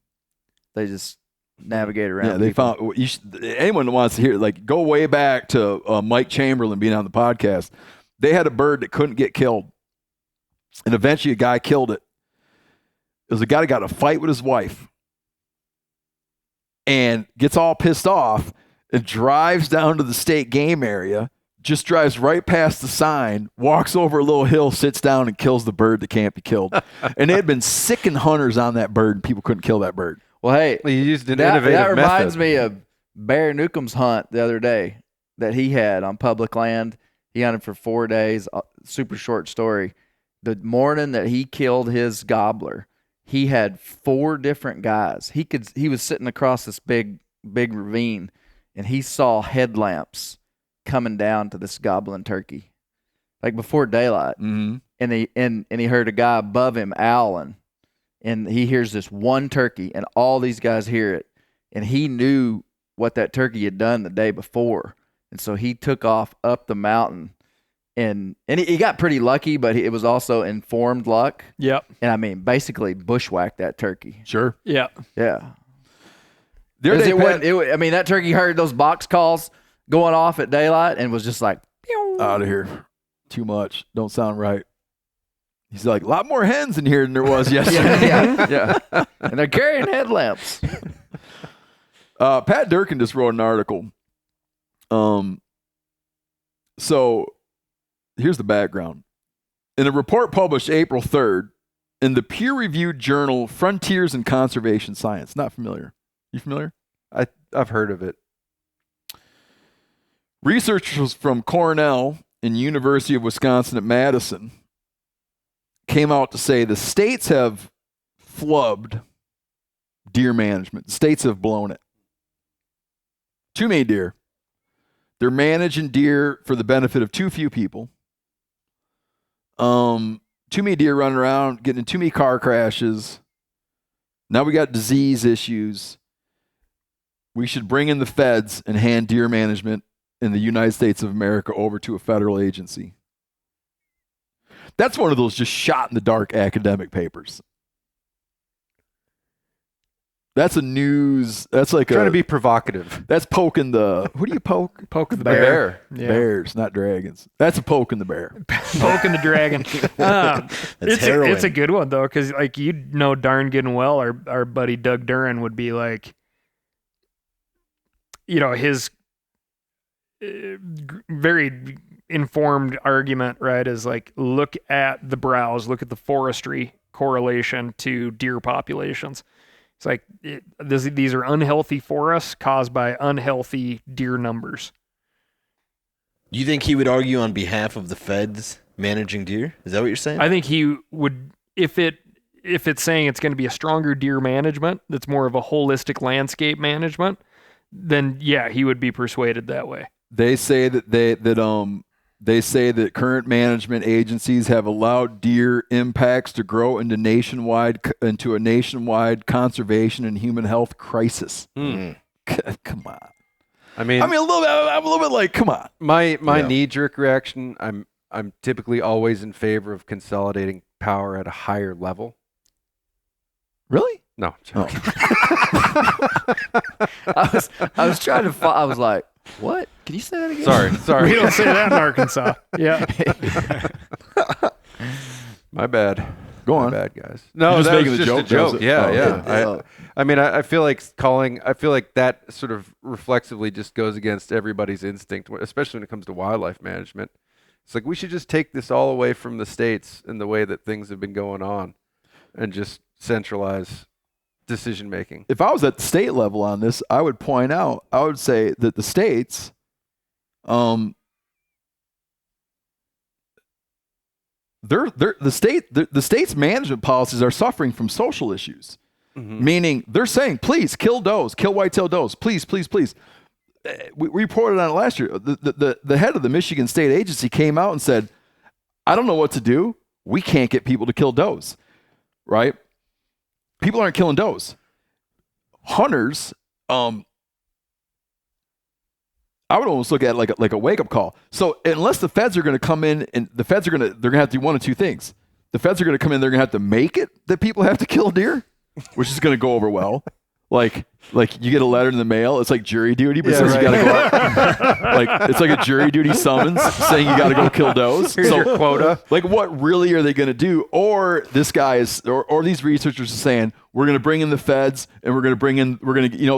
[SPEAKER 9] They just navigate around.
[SPEAKER 4] Yeah, they found, anyone that wants to hear, go way back to Mike Chamberlain being on the podcast. They had a bird that couldn't get killed. And eventually a guy killed it. It was a guy that got in a fight with his wife and gets all pissed off and drives down to the state game area, just drives right past the sign, walks over a little hill, sits down, and kills the bird that can't be killed. And they had been sicking hunters on that bird, and people couldn't kill that bird.
[SPEAKER 9] Well, hey,
[SPEAKER 6] you used an innovative
[SPEAKER 9] that reminds
[SPEAKER 6] method.
[SPEAKER 9] me of Bear Newcomb's hunt the other day that he had on public land. He hunted for 4 days. Super short story. The morning that he killed his gobbler, he had 4 different guys. He was sitting across this big ravine, and he saw headlamps coming down to this gobbling turkey, like before daylight.
[SPEAKER 4] Mm-hmm.
[SPEAKER 9] And he heard a guy above him owling, and he hears this one turkey, and all these guys hear it, and he knew what that turkey had done the day before, and so he took off up the mountain, and he got pretty lucky, but it was also informed luck.
[SPEAKER 3] Yep.
[SPEAKER 9] And I mean, basically bushwhacked that turkey.
[SPEAKER 4] Sure.
[SPEAKER 3] Yep.
[SPEAKER 9] Yeah. That turkey heard those box calls going off at daylight and was just like,
[SPEAKER 4] out of here. Too much. Don't sound right. He's like, a lot more hens in here than there was yesterday.
[SPEAKER 9] yeah. And they're carrying headlamps.
[SPEAKER 4] Pat Durkin just wrote an article. So here's the background. In a report published April 3rd in the peer-reviewed journal Frontiers in Conservation Science. Not familiar. You familiar?
[SPEAKER 6] I've heard of it.
[SPEAKER 4] Researchers from Cornell and University of Wisconsin at Madison came out to say the states have flubbed deer management. The states have blown it. Too many deer. They're managing deer for the benefit of too few people. Too many deer running around, getting in too many car crashes. Now we got disease issues. We should bring in the feds and hand deer management in the United States of America over to a federal agency. That's one of those just shot in the dark academic papers. That's a news. That's like
[SPEAKER 6] trying to be provocative.
[SPEAKER 4] That's poking the. Who do you poke?
[SPEAKER 3] Poke the
[SPEAKER 6] bear.
[SPEAKER 3] Yeah.
[SPEAKER 4] Bears, not dragons. That's a poke in the bear.
[SPEAKER 3] Poking the dragon. It's a good one though, because like you know darn good and well, our buddy Doug Duran would be like, his very informed argument, right, is like, look at the browse, look at the forestry correlation to deer populations. It's like these are unhealthy forests caused by unhealthy deer numbers.
[SPEAKER 7] Do you think he would argue on behalf of the feds managing deer? Is that what you're saying?
[SPEAKER 3] I think he would, if it's saying it's going to be a stronger deer management, that's more of a holistic landscape management, then yeah, he would be persuaded that way.
[SPEAKER 4] They say that they say that current management agencies have allowed deer impacts to grow into a nationwide conservation and human health crisis.
[SPEAKER 6] Mm.
[SPEAKER 4] Come on.
[SPEAKER 6] I'm a
[SPEAKER 4] little bit like, come on.
[SPEAKER 6] My knee-jerk reaction, I'm typically always in favor of consolidating power at a higher level.
[SPEAKER 4] Really?
[SPEAKER 6] No.
[SPEAKER 9] I was trying to I was like, what? Can you say that again?
[SPEAKER 6] Sorry.
[SPEAKER 3] We don't say that in Arkansas. Yeah.
[SPEAKER 6] My bad.
[SPEAKER 4] Go on.
[SPEAKER 6] My bad, guys. No,
[SPEAKER 4] You're just
[SPEAKER 6] that
[SPEAKER 4] making
[SPEAKER 6] was
[SPEAKER 4] a
[SPEAKER 6] just
[SPEAKER 4] joke.
[SPEAKER 6] a joke. Yeah.
[SPEAKER 9] Okay.
[SPEAKER 6] I feel like that sort of reflexively just goes against everybody's instinct, especially when it comes to wildlife management. It's like we should just take this all away from the states in the way that things have been going on and just centralize decision making.
[SPEAKER 4] If I was at the state level on this, I would say that the states, the state's management policies are suffering from social issues. Mm-hmm. Meaning they're saying, please kill does, kill white-tailed does, please. We reported on it last year. The head of the Michigan State Agency came out and said, I don't know what to do. We can't get people to kill does, right? People aren't killing does. Hunters, I would almost look at it like a wake-up call. So unless the feds are going to come in, and they're going to have to do one of two things. The feds are going to come in, they're going to have to make it that people have to kill deer, which is going to go over well. Like you get a letter in the mail. It's like jury duty, but it says you got to go out. Like it's like a jury duty summons saying you got to go kill does.
[SPEAKER 6] Here's your quota.
[SPEAKER 4] Like, what really are they going to do? Or this guy is, or these researchers are saying we're going to bring in the feds, and we're going to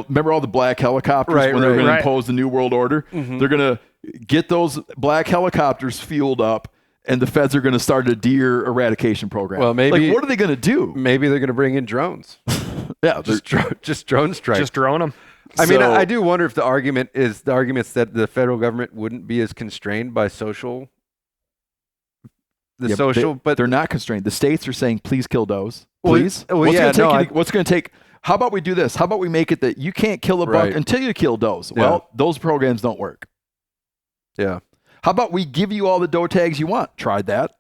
[SPEAKER 4] remember all the black helicopters when they were going to impose the New World Order. Mm-hmm. They're going to get those black helicopters fueled up. And the feds are going to start a deer eradication program.
[SPEAKER 6] Well, maybe.
[SPEAKER 4] Like, what are they going to do?
[SPEAKER 6] Maybe they're going to bring in drones.
[SPEAKER 4] Yeah,
[SPEAKER 6] just drone strike.
[SPEAKER 3] Just drone them.
[SPEAKER 6] I mean, I do wonder if the arguments that the federal government wouldn't be as constrained by social. But
[SPEAKER 4] they're not constrained. The states are saying, please kill does. Please. What's going to take? How about we do this? How about we make it that you can't kill a buck until you kill does? Yeah. Well, those programs don't work.
[SPEAKER 6] Yeah.
[SPEAKER 4] How about we give you all the doe tags you want? Tried that.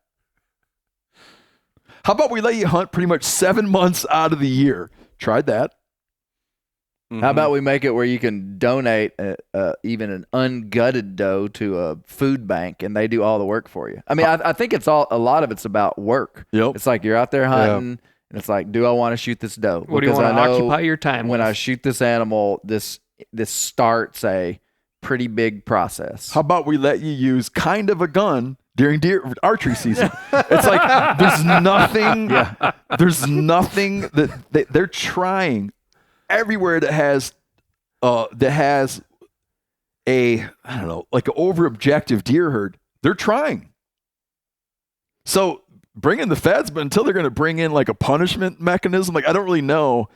[SPEAKER 4] How about we let you hunt pretty much 7 months out of the year? Tried that.
[SPEAKER 9] Mm-hmm. How about we make it where you can donate even an ungutted doe to a food bank, and they do all the work for you? I mean, I think a lot of it's about work.
[SPEAKER 4] Yep.
[SPEAKER 9] It's like you're out there hunting, and it's like, do I want to shoot this doe?
[SPEAKER 3] What do you want to occupy your time
[SPEAKER 9] when
[SPEAKER 3] with?
[SPEAKER 9] I shoot this animal, this starts a pretty big process.
[SPEAKER 4] How about we let you use kind of a gun during deer archery season? It's like there's nothing that they're trying everywhere that has a, I don't know, like an over objective deer herd. They're trying. So bring in the feds, but until they're going to bring in like a punishment mechanism, like I don't really know.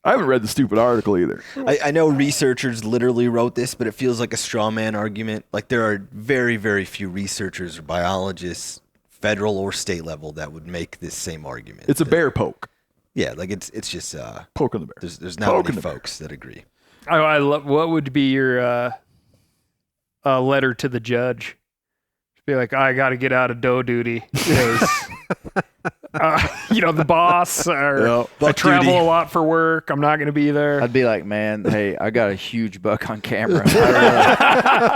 [SPEAKER 4] I haven't read the stupid article either.
[SPEAKER 7] I know researchers literally wrote this, but it feels like a straw man argument. Like there are very, very few researchers or biologists, federal or state level, that would make this same argument.
[SPEAKER 4] It's a bear poke.
[SPEAKER 7] Yeah, like it's just
[SPEAKER 4] poke on the bear.
[SPEAKER 7] There's not many folks that agree.
[SPEAKER 3] I love. What would be your letter to the judge? Be like, I got to get out of doe duty because the boss, or I travel a lot for work. I'm not going to be there.
[SPEAKER 9] I'd be like, man, hey, I got a huge buck on camera.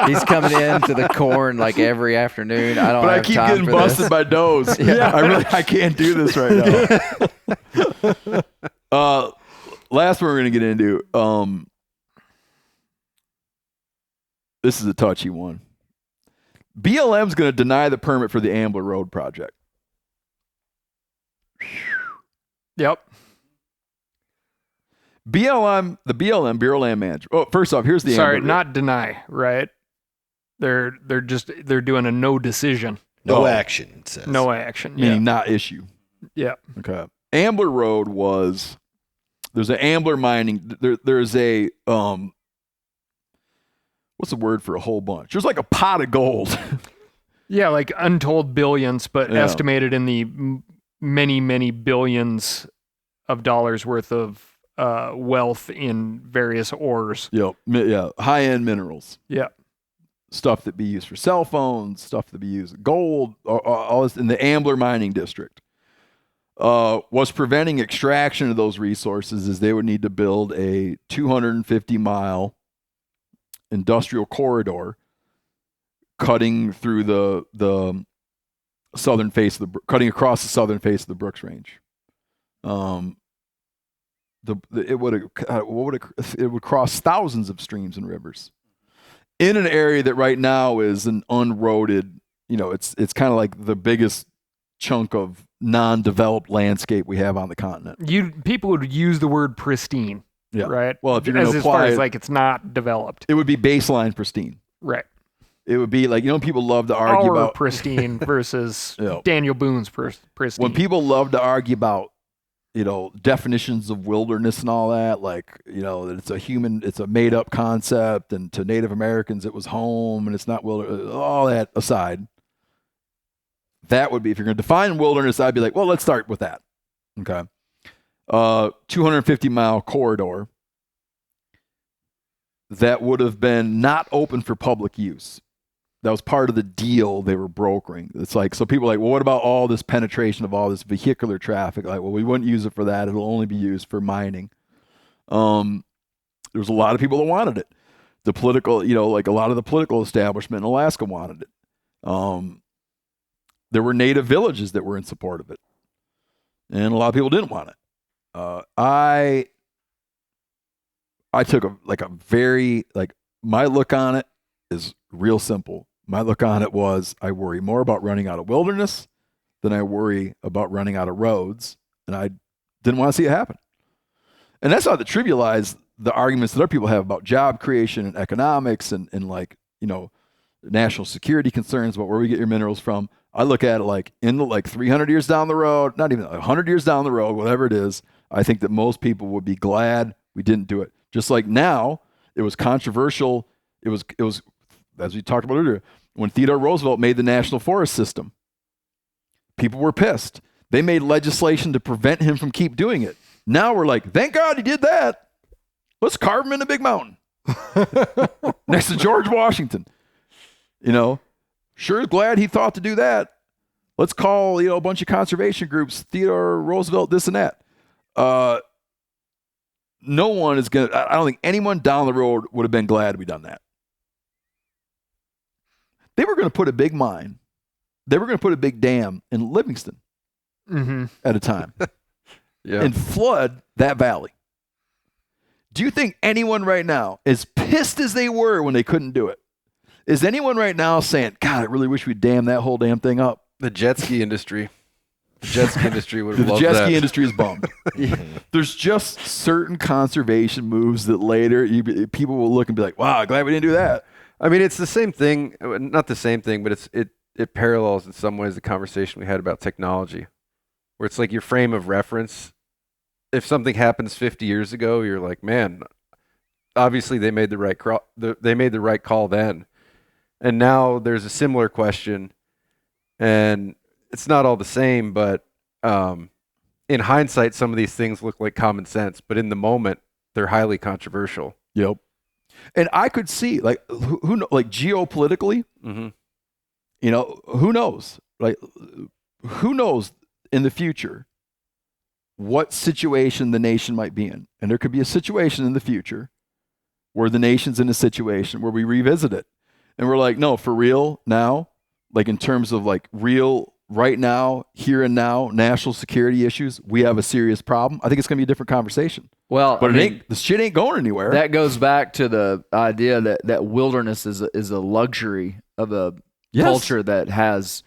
[SPEAKER 9] He's coming into the corn like every afternoon. I keep
[SPEAKER 4] getting busted by does. I can't do this right now. Last one we're going to get into. This is a touchy one. BLM's going to deny the permit for the Ambler Road project.
[SPEAKER 3] Yep.
[SPEAKER 4] The BLM, Bureau of Land Management. Oh, first off, here's the
[SPEAKER 3] Sorry,
[SPEAKER 4] Ambler
[SPEAKER 3] not deny, right? They're doing a no decision.
[SPEAKER 7] No action, it says.
[SPEAKER 3] No action.
[SPEAKER 4] Meaning not issue.
[SPEAKER 3] Yeah.
[SPEAKER 4] Okay. Ambler Road there's an Ambler mining, there's a, what's the word for a whole bunch? There's like a pot of gold.
[SPEAKER 3] Yeah, like untold billions, but estimated in the many, many billions of dollars worth of wealth in various ores.
[SPEAKER 4] Yep. Yeah. High-end minerals.
[SPEAKER 3] Yeah.
[SPEAKER 4] Stuff that be used for cell phones, stuff that be used gold, all this in the Ambler mining district. What's preventing extraction of those resources is they would need to build a 250-mile industrial corridor cutting through the southern face of cutting across the southern face of the Brooks Range. It would cross thousands of streams and rivers in an area that right now is an unroaded. It's kind of like the biggest chunk of non-developed landscape we have on the continent.
[SPEAKER 3] People would use the word pristine.
[SPEAKER 4] Yeah.
[SPEAKER 3] Right.
[SPEAKER 4] Well, if you're going to apply,
[SPEAKER 3] as far as like it's not developed,
[SPEAKER 4] it would be baseline pristine.
[SPEAKER 3] Right.
[SPEAKER 4] It would be like people love to argue about
[SPEAKER 3] pristine versus Daniel Boone's pristine.
[SPEAKER 4] When people love to argue about definitions of wilderness and all that, like that it's a made up concept, and to Native Americans it was home and it's not wilderness. All that aside, that would be, if you're going to define wilderness, I'd be like, well, let's start with that. Okay. 250-mile corridor that would have been not open for public use. That was part of the deal they were brokering. It's like, so people are like, well, what about all this penetration of all this vehicular traffic? Like, well, we wouldn't use it for that. It'll only be used for mining. There was a lot of people that wanted it. The political, like a lot of the political establishment in Alaska wanted it. There were native villages that were in support of it. And a lot of people didn't want it. I I took my look on it is real simple. My look on it was I worry more about running out of wilderness than I worry about running out of roads, and I didn't want to see it happen. And that's not to trivialize the arguments that other people have about job creation and economics and like, national security concerns about where we get your minerals from. I look at it like in the 300 years down the road, not even 100 years down the road, whatever it is, I think that most people would be glad we didn't do it. Just like now, it was controversial. It was as we talked about earlier, when Theodore Roosevelt made the National Forest System, people were pissed. They made legislation to prevent him from keep doing it. Now we're like, thank God he did that. Let's carve him in a big mountain next to George Washington. Sure glad he thought to do that. Let's call, a bunch of conservation groups, Theodore Roosevelt, this and that. No one is going to, I don't think anyone down the road would have been glad we done that. They were going to put a big mine. They were going to put a big dam in Livingston at a time and flood that valley. Do you think anyone right now, as pissed as they were when they couldn't do it, is anyone right now saying, God, I really wish we'd dam that whole damn thing up?
[SPEAKER 6] The jet ski industry. The jet ski industry would have loved that.
[SPEAKER 4] The jet ski industry is bummed. There's just certain conservation moves that later people will look and be like, wow, glad we didn't do that.
[SPEAKER 6] I mean, it's the same thing. Not the same thing, but it parallels in some ways the conversation we had about technology, where it's like your frame of reference. If something happens 50 years ago, you're like, man, obviously they made the right call then. And now there's a similar question, and it's not all the same, but in hindsight, some of these things look like common sense, but in the moment, they're highly controversial.
[SPEAKER 4] Yep. And I could see, like, geopolitically, who knows? Like, who knows in the future what situation the nation might be in? And there could be a situation in the future where the nation's in a situation where we revisit it. And we're like, no, for real now, like in terms of like real right now, here and now, national security issues, we have a serious problem. I think it's going to be a different conversation.
[SPEAKER 9] Well,
[SPEAKER 4] but the shit ain't going anywhere.
[SPEAKER 9] That goes back to the idea that wilderness is a luxury of a culture that has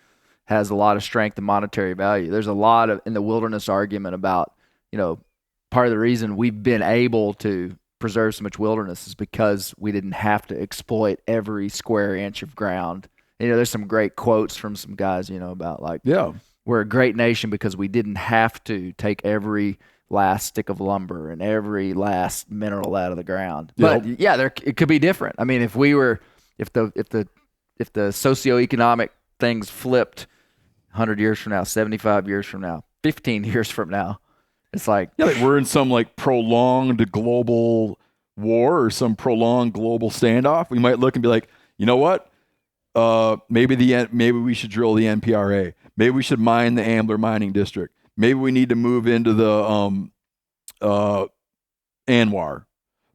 [SPEAKER 9] a lot of strength and monetary value. There's a lot of in the wilderness argument about, part of the reason we've been able to preserve so much wilderness is because we didn't have to exploit every square inch of ground. There's some great quotes from some guys, about like, we're a great nation because we didn't have to take every last stick of lumber and every last mineral out of the ground. But it could be different. I mean, if the socioeconomic things flipped 100 years from now, 75 years from now, 15 years from now, it's like,
[SPEAKER 4] like we're in some like prolonged global war or some prolonged global standoff. We might look and be like, you know what? Maybe we should drill the NPRA. Maybe we should mine the Ambler mining district. Maybe we need to move into the Anwar.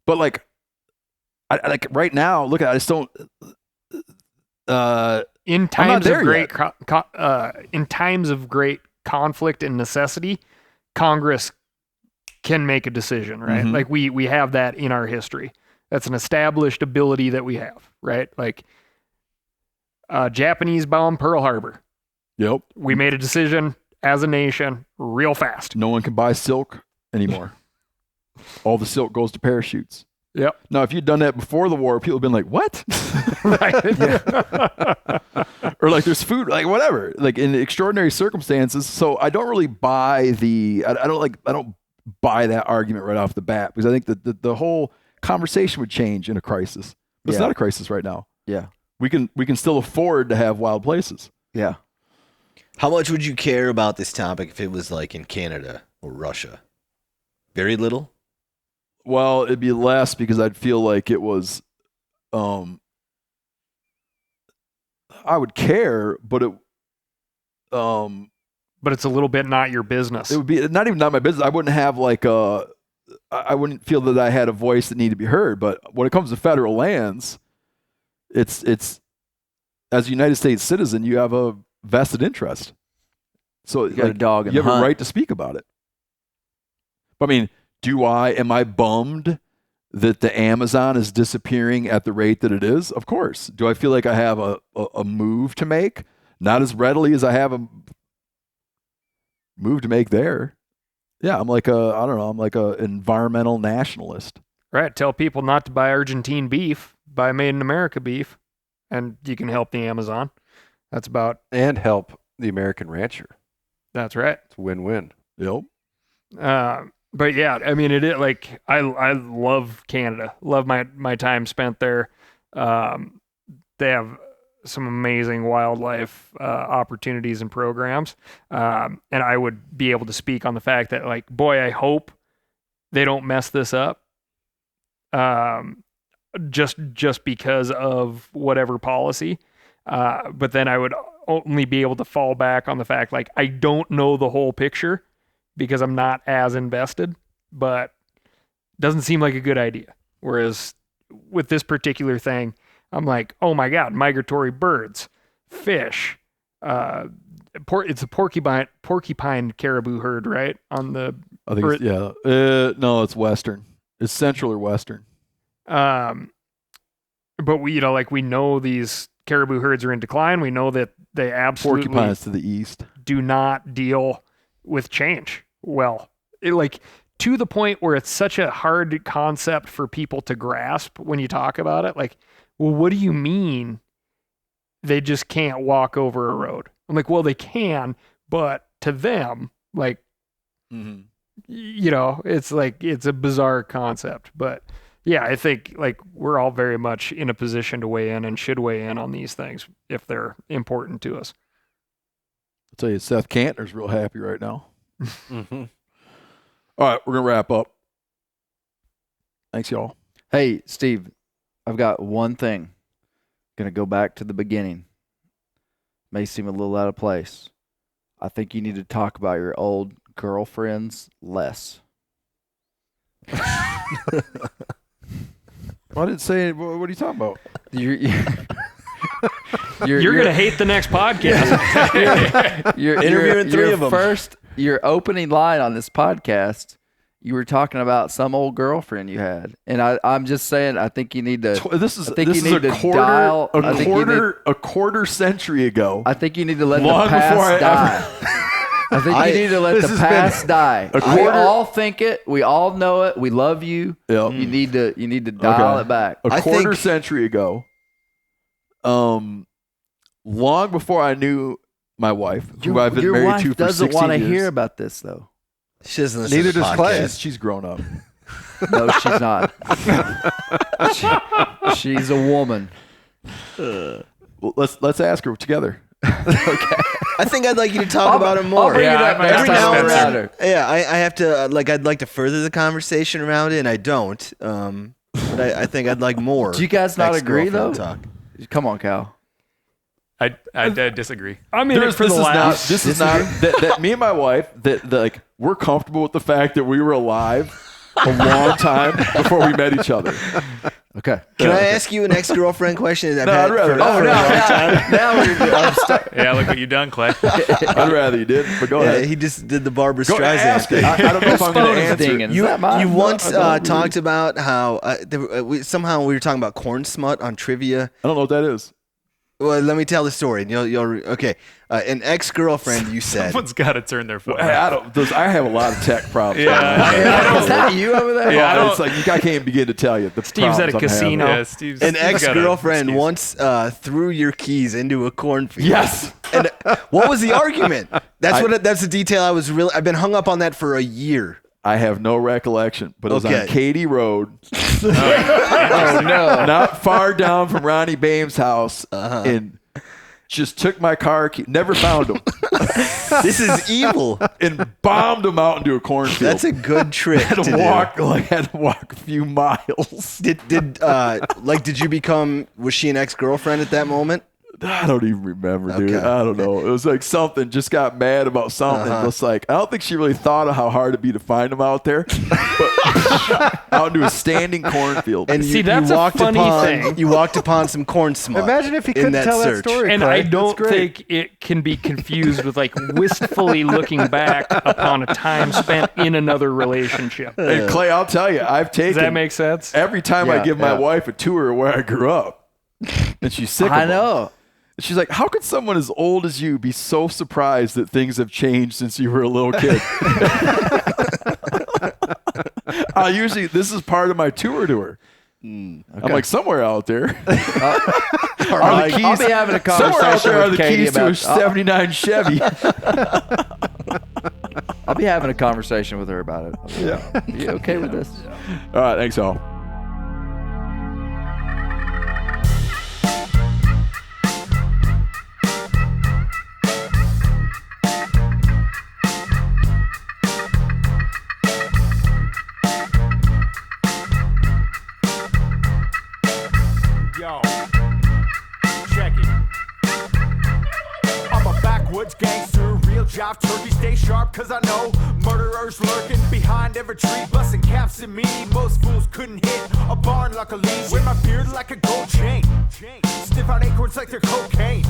[SPEAKER 4] But like, I right now, look, I just don't.
[SPEAKER 3] In times of great conflict and necessity, Congress can make a decision, right?
[SPEAKER 4] Mm-hmm.
[SPEAKER 3] Like we have that in our history. That's an established ability that we have, right? Like Japanese bombed Pearl Harbor.
[SPEAKER 4] Yep.
[SPEAKER 3] We made a decision as a nation real fast.
[SPEAKER 4] No one can buy silk anymore. All the silk goes to parachutes.
[SPEAKER 3] Yep.
[SPEAKER 4] Now, if you'd done that before the war, people would have been like, what? Or like there's food, like whatever, like in extraordinary circumstances. So I don't really buy I don't buy that argument right off the bat, because I think that the whole conversation would change in a crisis. But it's not a crisis right now.
[SPEAKER 9] Yeah.
[SPEAKER 4] We can still afford to have wild places.
[SPEAKER 9] Yeah.
[SPEAKER 7] How much would you care about this topic if it was like in Canada or Russia? Very little?
[SPEAKER 4] Well, it'd be less because I'd feel like it was, I would care, but
[SPEAKER 3] it's a little bit not your business.
[SPEAKER 4] It would be not my business. I wouldn't have I wouldn't feel that I had a voice that needed to be heard. But when it comes to federal lands, it's as a United States citizen, you have a vested interest. So
[SPEAKER 9] you got a dog in
[SPEAKER 4] you
[SPEAKER 9] the
[SPEAKER 4] have
[SPEAKER 9] hunt.
[SPEAKER 4] a right to speak about it. But I mean, am I bummed that the Amazon is disappearing at the rate that it is? Of course. Do I feel like I have a move to make? Not as readily as I have a move to make there. Yeah, I'm like a environmental nationalist.
[SPEAKER 3] Right. Tell people not to buy Argentine beef, buy Made in America beef, and you can help the Amazon. That's about.
[SPEAKER 6] And help the American rancher.
[SPEAKER 3] That's right.
[SPEAKER 6] It's a win-win.
[SPEAKER 4] Yep.
[SPEAKER 3] But yeah, I mean, I love Canada. Love my time spent there. They have some amazing wildlife opportunities and programs. And I would be able to speak on the fact that, like, boy, I hope they don't mess this up. Just because of whatever policy. But then I would only be able to fall back on the fact, like, I don't know the whole picture because I'm not as invested, but doesn't seem like a good idea. Whereas with this particular thing, I'm like, oh my God, migratory birds, fish, it's a porcupine caribou herd, right?
[SPEAKER 4] I think no, it's Western. It's Central or Western.
[SPEAKER 3] But we know these caribou herds are in decline. We know that they absolutely
[SPEAKER 4] porcupines to the east
[SPEAKER 3] do not deal with change well. To the point where it's such a hard concept for people to grasp when you talk about it. Like, well, what do you mean they just can't walk over a road? I'm like, well, they can, but to them, like, it's like, it's a bizarre concept. But yeah, I think, like, we're all very much in a position to weigh in and should weigh in on these things if they're important to us.
[SPEAKER 4] I'll tell you, Seth Cantner's real happy right now. Mm-hmm. All right, we're going to wrap up. Thanks, y'all.
[SPEAKER 9] Hey, Steve, I've got one thing. Going to go back to the beginning. May seem a little out of place. I think you need to talk about your old girlfriends less.
[SPEAKER 4] I didn't say. What are you talking about?
[SPEAKER 3] You're going to hate the next podcast.
[SPEAKER 9] You're interviewing three of them. Your opening line on this podcast, you were talking about some old girlfriend you had, and I'm just saying, I think you need to.
[SPEAKER 4] This is a quarter century ago.
[SPEAKER 9] I think you need to let the past die. I think you need to let the past die. We all think it. We all know it. We love you. Yep. You need to dial it back.
[SPEAKER 4] A quarter century ago, long before I knew my wife, who I've been married to for 16 years. Your wife
[SPEAKER 9] doesn't want to hear about this, though.
[SPEAKER 7] She doesn't listen to the podcast.
[SPEAKER 4] She's grown up.
[SPEAKER 9] No, she's not. She's a woman.
[SPEAKER 4] Well, let's ask her together.
[SPEAKER 7] Okay. I think I'd like you to talk about it more.
[SPEAKER 9] I'll bring it up every now and then.
[SPEAKER 7] Yeah, I have to. I'd like to further the conversation around it, and I don't. But I think I'd like more.
[SPEAKER 9] Do you guys not agree though?
[SPEAKER 7] Talk.
[SPEAKER 9] Come on, Cal.
[SPEAKER 5] I disagree.
[SPEAKER 3] I mean, this is not
[SPEAKER 4] that me and my wife that we're comfortable with the fact that we were alive a long time before we met each other.
[SPEAKER 9] Okay.
[SPEAKER 7] Can I ask you an ex-girlfriend question?
[SPEAKER 4] I'd rather.
[SPEAKER 5] Yeah, look what you done, Clay.
[SPEAKER 4] I'd rather you did, but go ahead.
[SPEAKER 7] He just did the Barbara Streisand thing.
[SPEAKER 4] I don't know if I'm going to answer.
[SPEAKER 7] You once talked about how somehow we were talking about corn smut on trivia.
[SPEAKER 4] I don't know what that is.
[SPEAKER 7] Well, let me tell the story. Okay. An ex-girlfriend, you said.
[SPEAKER 5] Someone's got to turn their phone.
[SPEAKER 4] I have a lot of tech problems.
[SPEAKER 9] Yeah. Is that you over there?
[SPEAKER 4] Yeah, it's like I can't begin to tell you.
[SPEAKER 3] Steve's at a casino.
[SPEAKER 5] Yeah, Steve's
[SPEAKER 7] an ex-girlfriend once threw your keys into a cornfield.
[SPEAKER 4] Yes.
[SPEAKER 7] And what was the argument? That's the detail I've been hung up on that for a year.
[SPEAKER 4] I have no recollection, but it was on Katy Road.
[SPEAKER 9] Oh, no.
[SPEAKER 4] Not far down from Ronnie Bame's house. And just took my car key. Never found them.
[SPEAKER 7] This is evil.
[SPEAKER 4] And bombed them out into a cornfield.
[SPEAKER 7] That's a good trick.
[SPEAKER 4] Had to walk a few miles.
[SPEAKER 7] Did you become? Was she an ex-girlfriend at that moment?
[SPEAKER 4] I don't even remember, dude. Okay. I don't know. It was like something, just got mad about something. It's like, I don't think she really thought of how hard it'd be to find them out there. out into a standing cornfield.
[SPEAKER 7] And
[SPEAKER 3] See, that's a funny thing.
[SPEAKER 7] You walked upon some corn smut.
[SPEAKER 6] Imagine if he couldn't tell that story.
[SPEAKER 3] And
[SPEAKER 6] Clay.
[SPEAKER 3] I don't think it can be confused with like wistfully looking back upon a time spent in another relationship.
[SPEAKER 4] And Clay, I'll tell you, I've taken.
[SPEAKER 3] Does that make sense?
[SPEAKER 4] Every time I give my wife a tour of where I grew up, and she's sick of
[SPEAKER 9] I
[SPEAKER 4] them.
[SPEAKER 9] know.
[SPEAKER 4] She's like, how could someone as old as you be so surprised that things have changed since you were a little kid? This is part of my tour to her.
[SPEAKER 9] Okay.
[SPEAKER 4] I'm like, somewhere out there.
[SPEAKER 9] I'll be having a conversation
[SPEAKER 4] somewhere out there are
[SPEAKER 9] with
[SPEAKER 4] the
[SPEAKER 9] Katie
[SPEAKER 4] keys to a 79 Chevy.
[SPEAKER 9] I'll be having a conversation with her about it.
[SPEAKER 4] Yeah.
[SPEAKER 9] You okay with this?
[SPEAKER 4] All right, thanks all.
[SPEAKER 10] Yo, check it. I'm a backwoods gangster, real jive turkey, stay sharp cause I know murderers lurking behind every tree, busting caps at me. Most fools couldn't hit a barn like a leaf. Wear my beard like a gold chain, sniff out acorns like they're cocaine.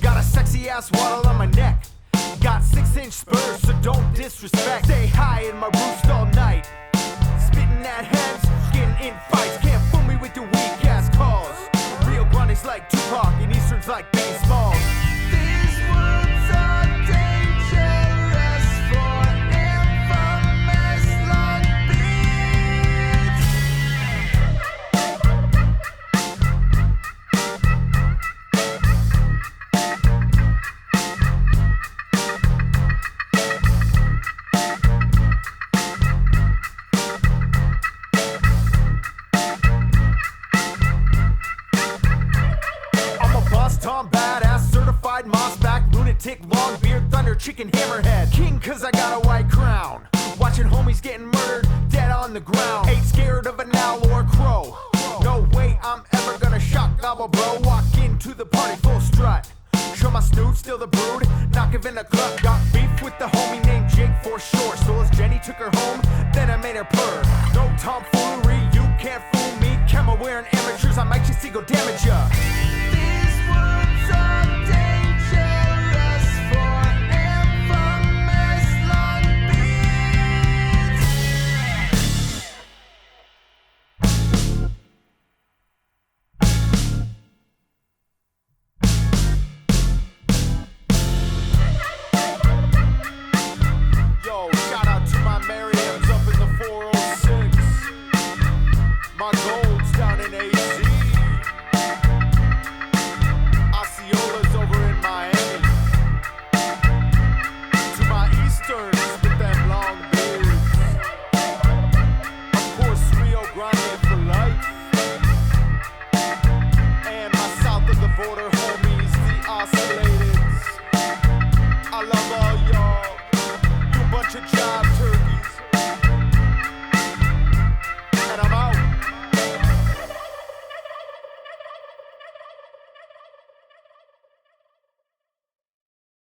[SPEAKER 10] Got a sexy ass waddle on my neck, got 6-inch spurs, so don't disrespect. Stay high in my roost all night, spitting at heads, getting in fights. Can't fool me with your weak ass calls. Real Grundy's like Tupac and Eastern's like Biggie Smalls. These words are dangerous for infamous Long Beach. Tom badass, certified moss back, lunatic, long beard, thunder, chicken, hammerhead. King cause I got a white crown. Watching homies getting murdered, dead on the ground. Ain't scared of an owl or a crow. No way I'm ever gonna shock gobble bro. Walk into the party full strut. Show my snoot, still the brood. Not giving a cluck. Got beef with the homie named Jake for short. So as Jenny took her home, then I made her purr. No tomfoolery, you can't fool me. Camera wearing amateurs, I might just go damage ya. These words are dangerous for infamous Long Beach. Yo, shout out to my Merriams up in the 406. My gold's down in AC. Osceola's over in Miami. To my Easterns with them long beards. Of course, Rio Grande for life. And my south of the border homies, the Oscillators.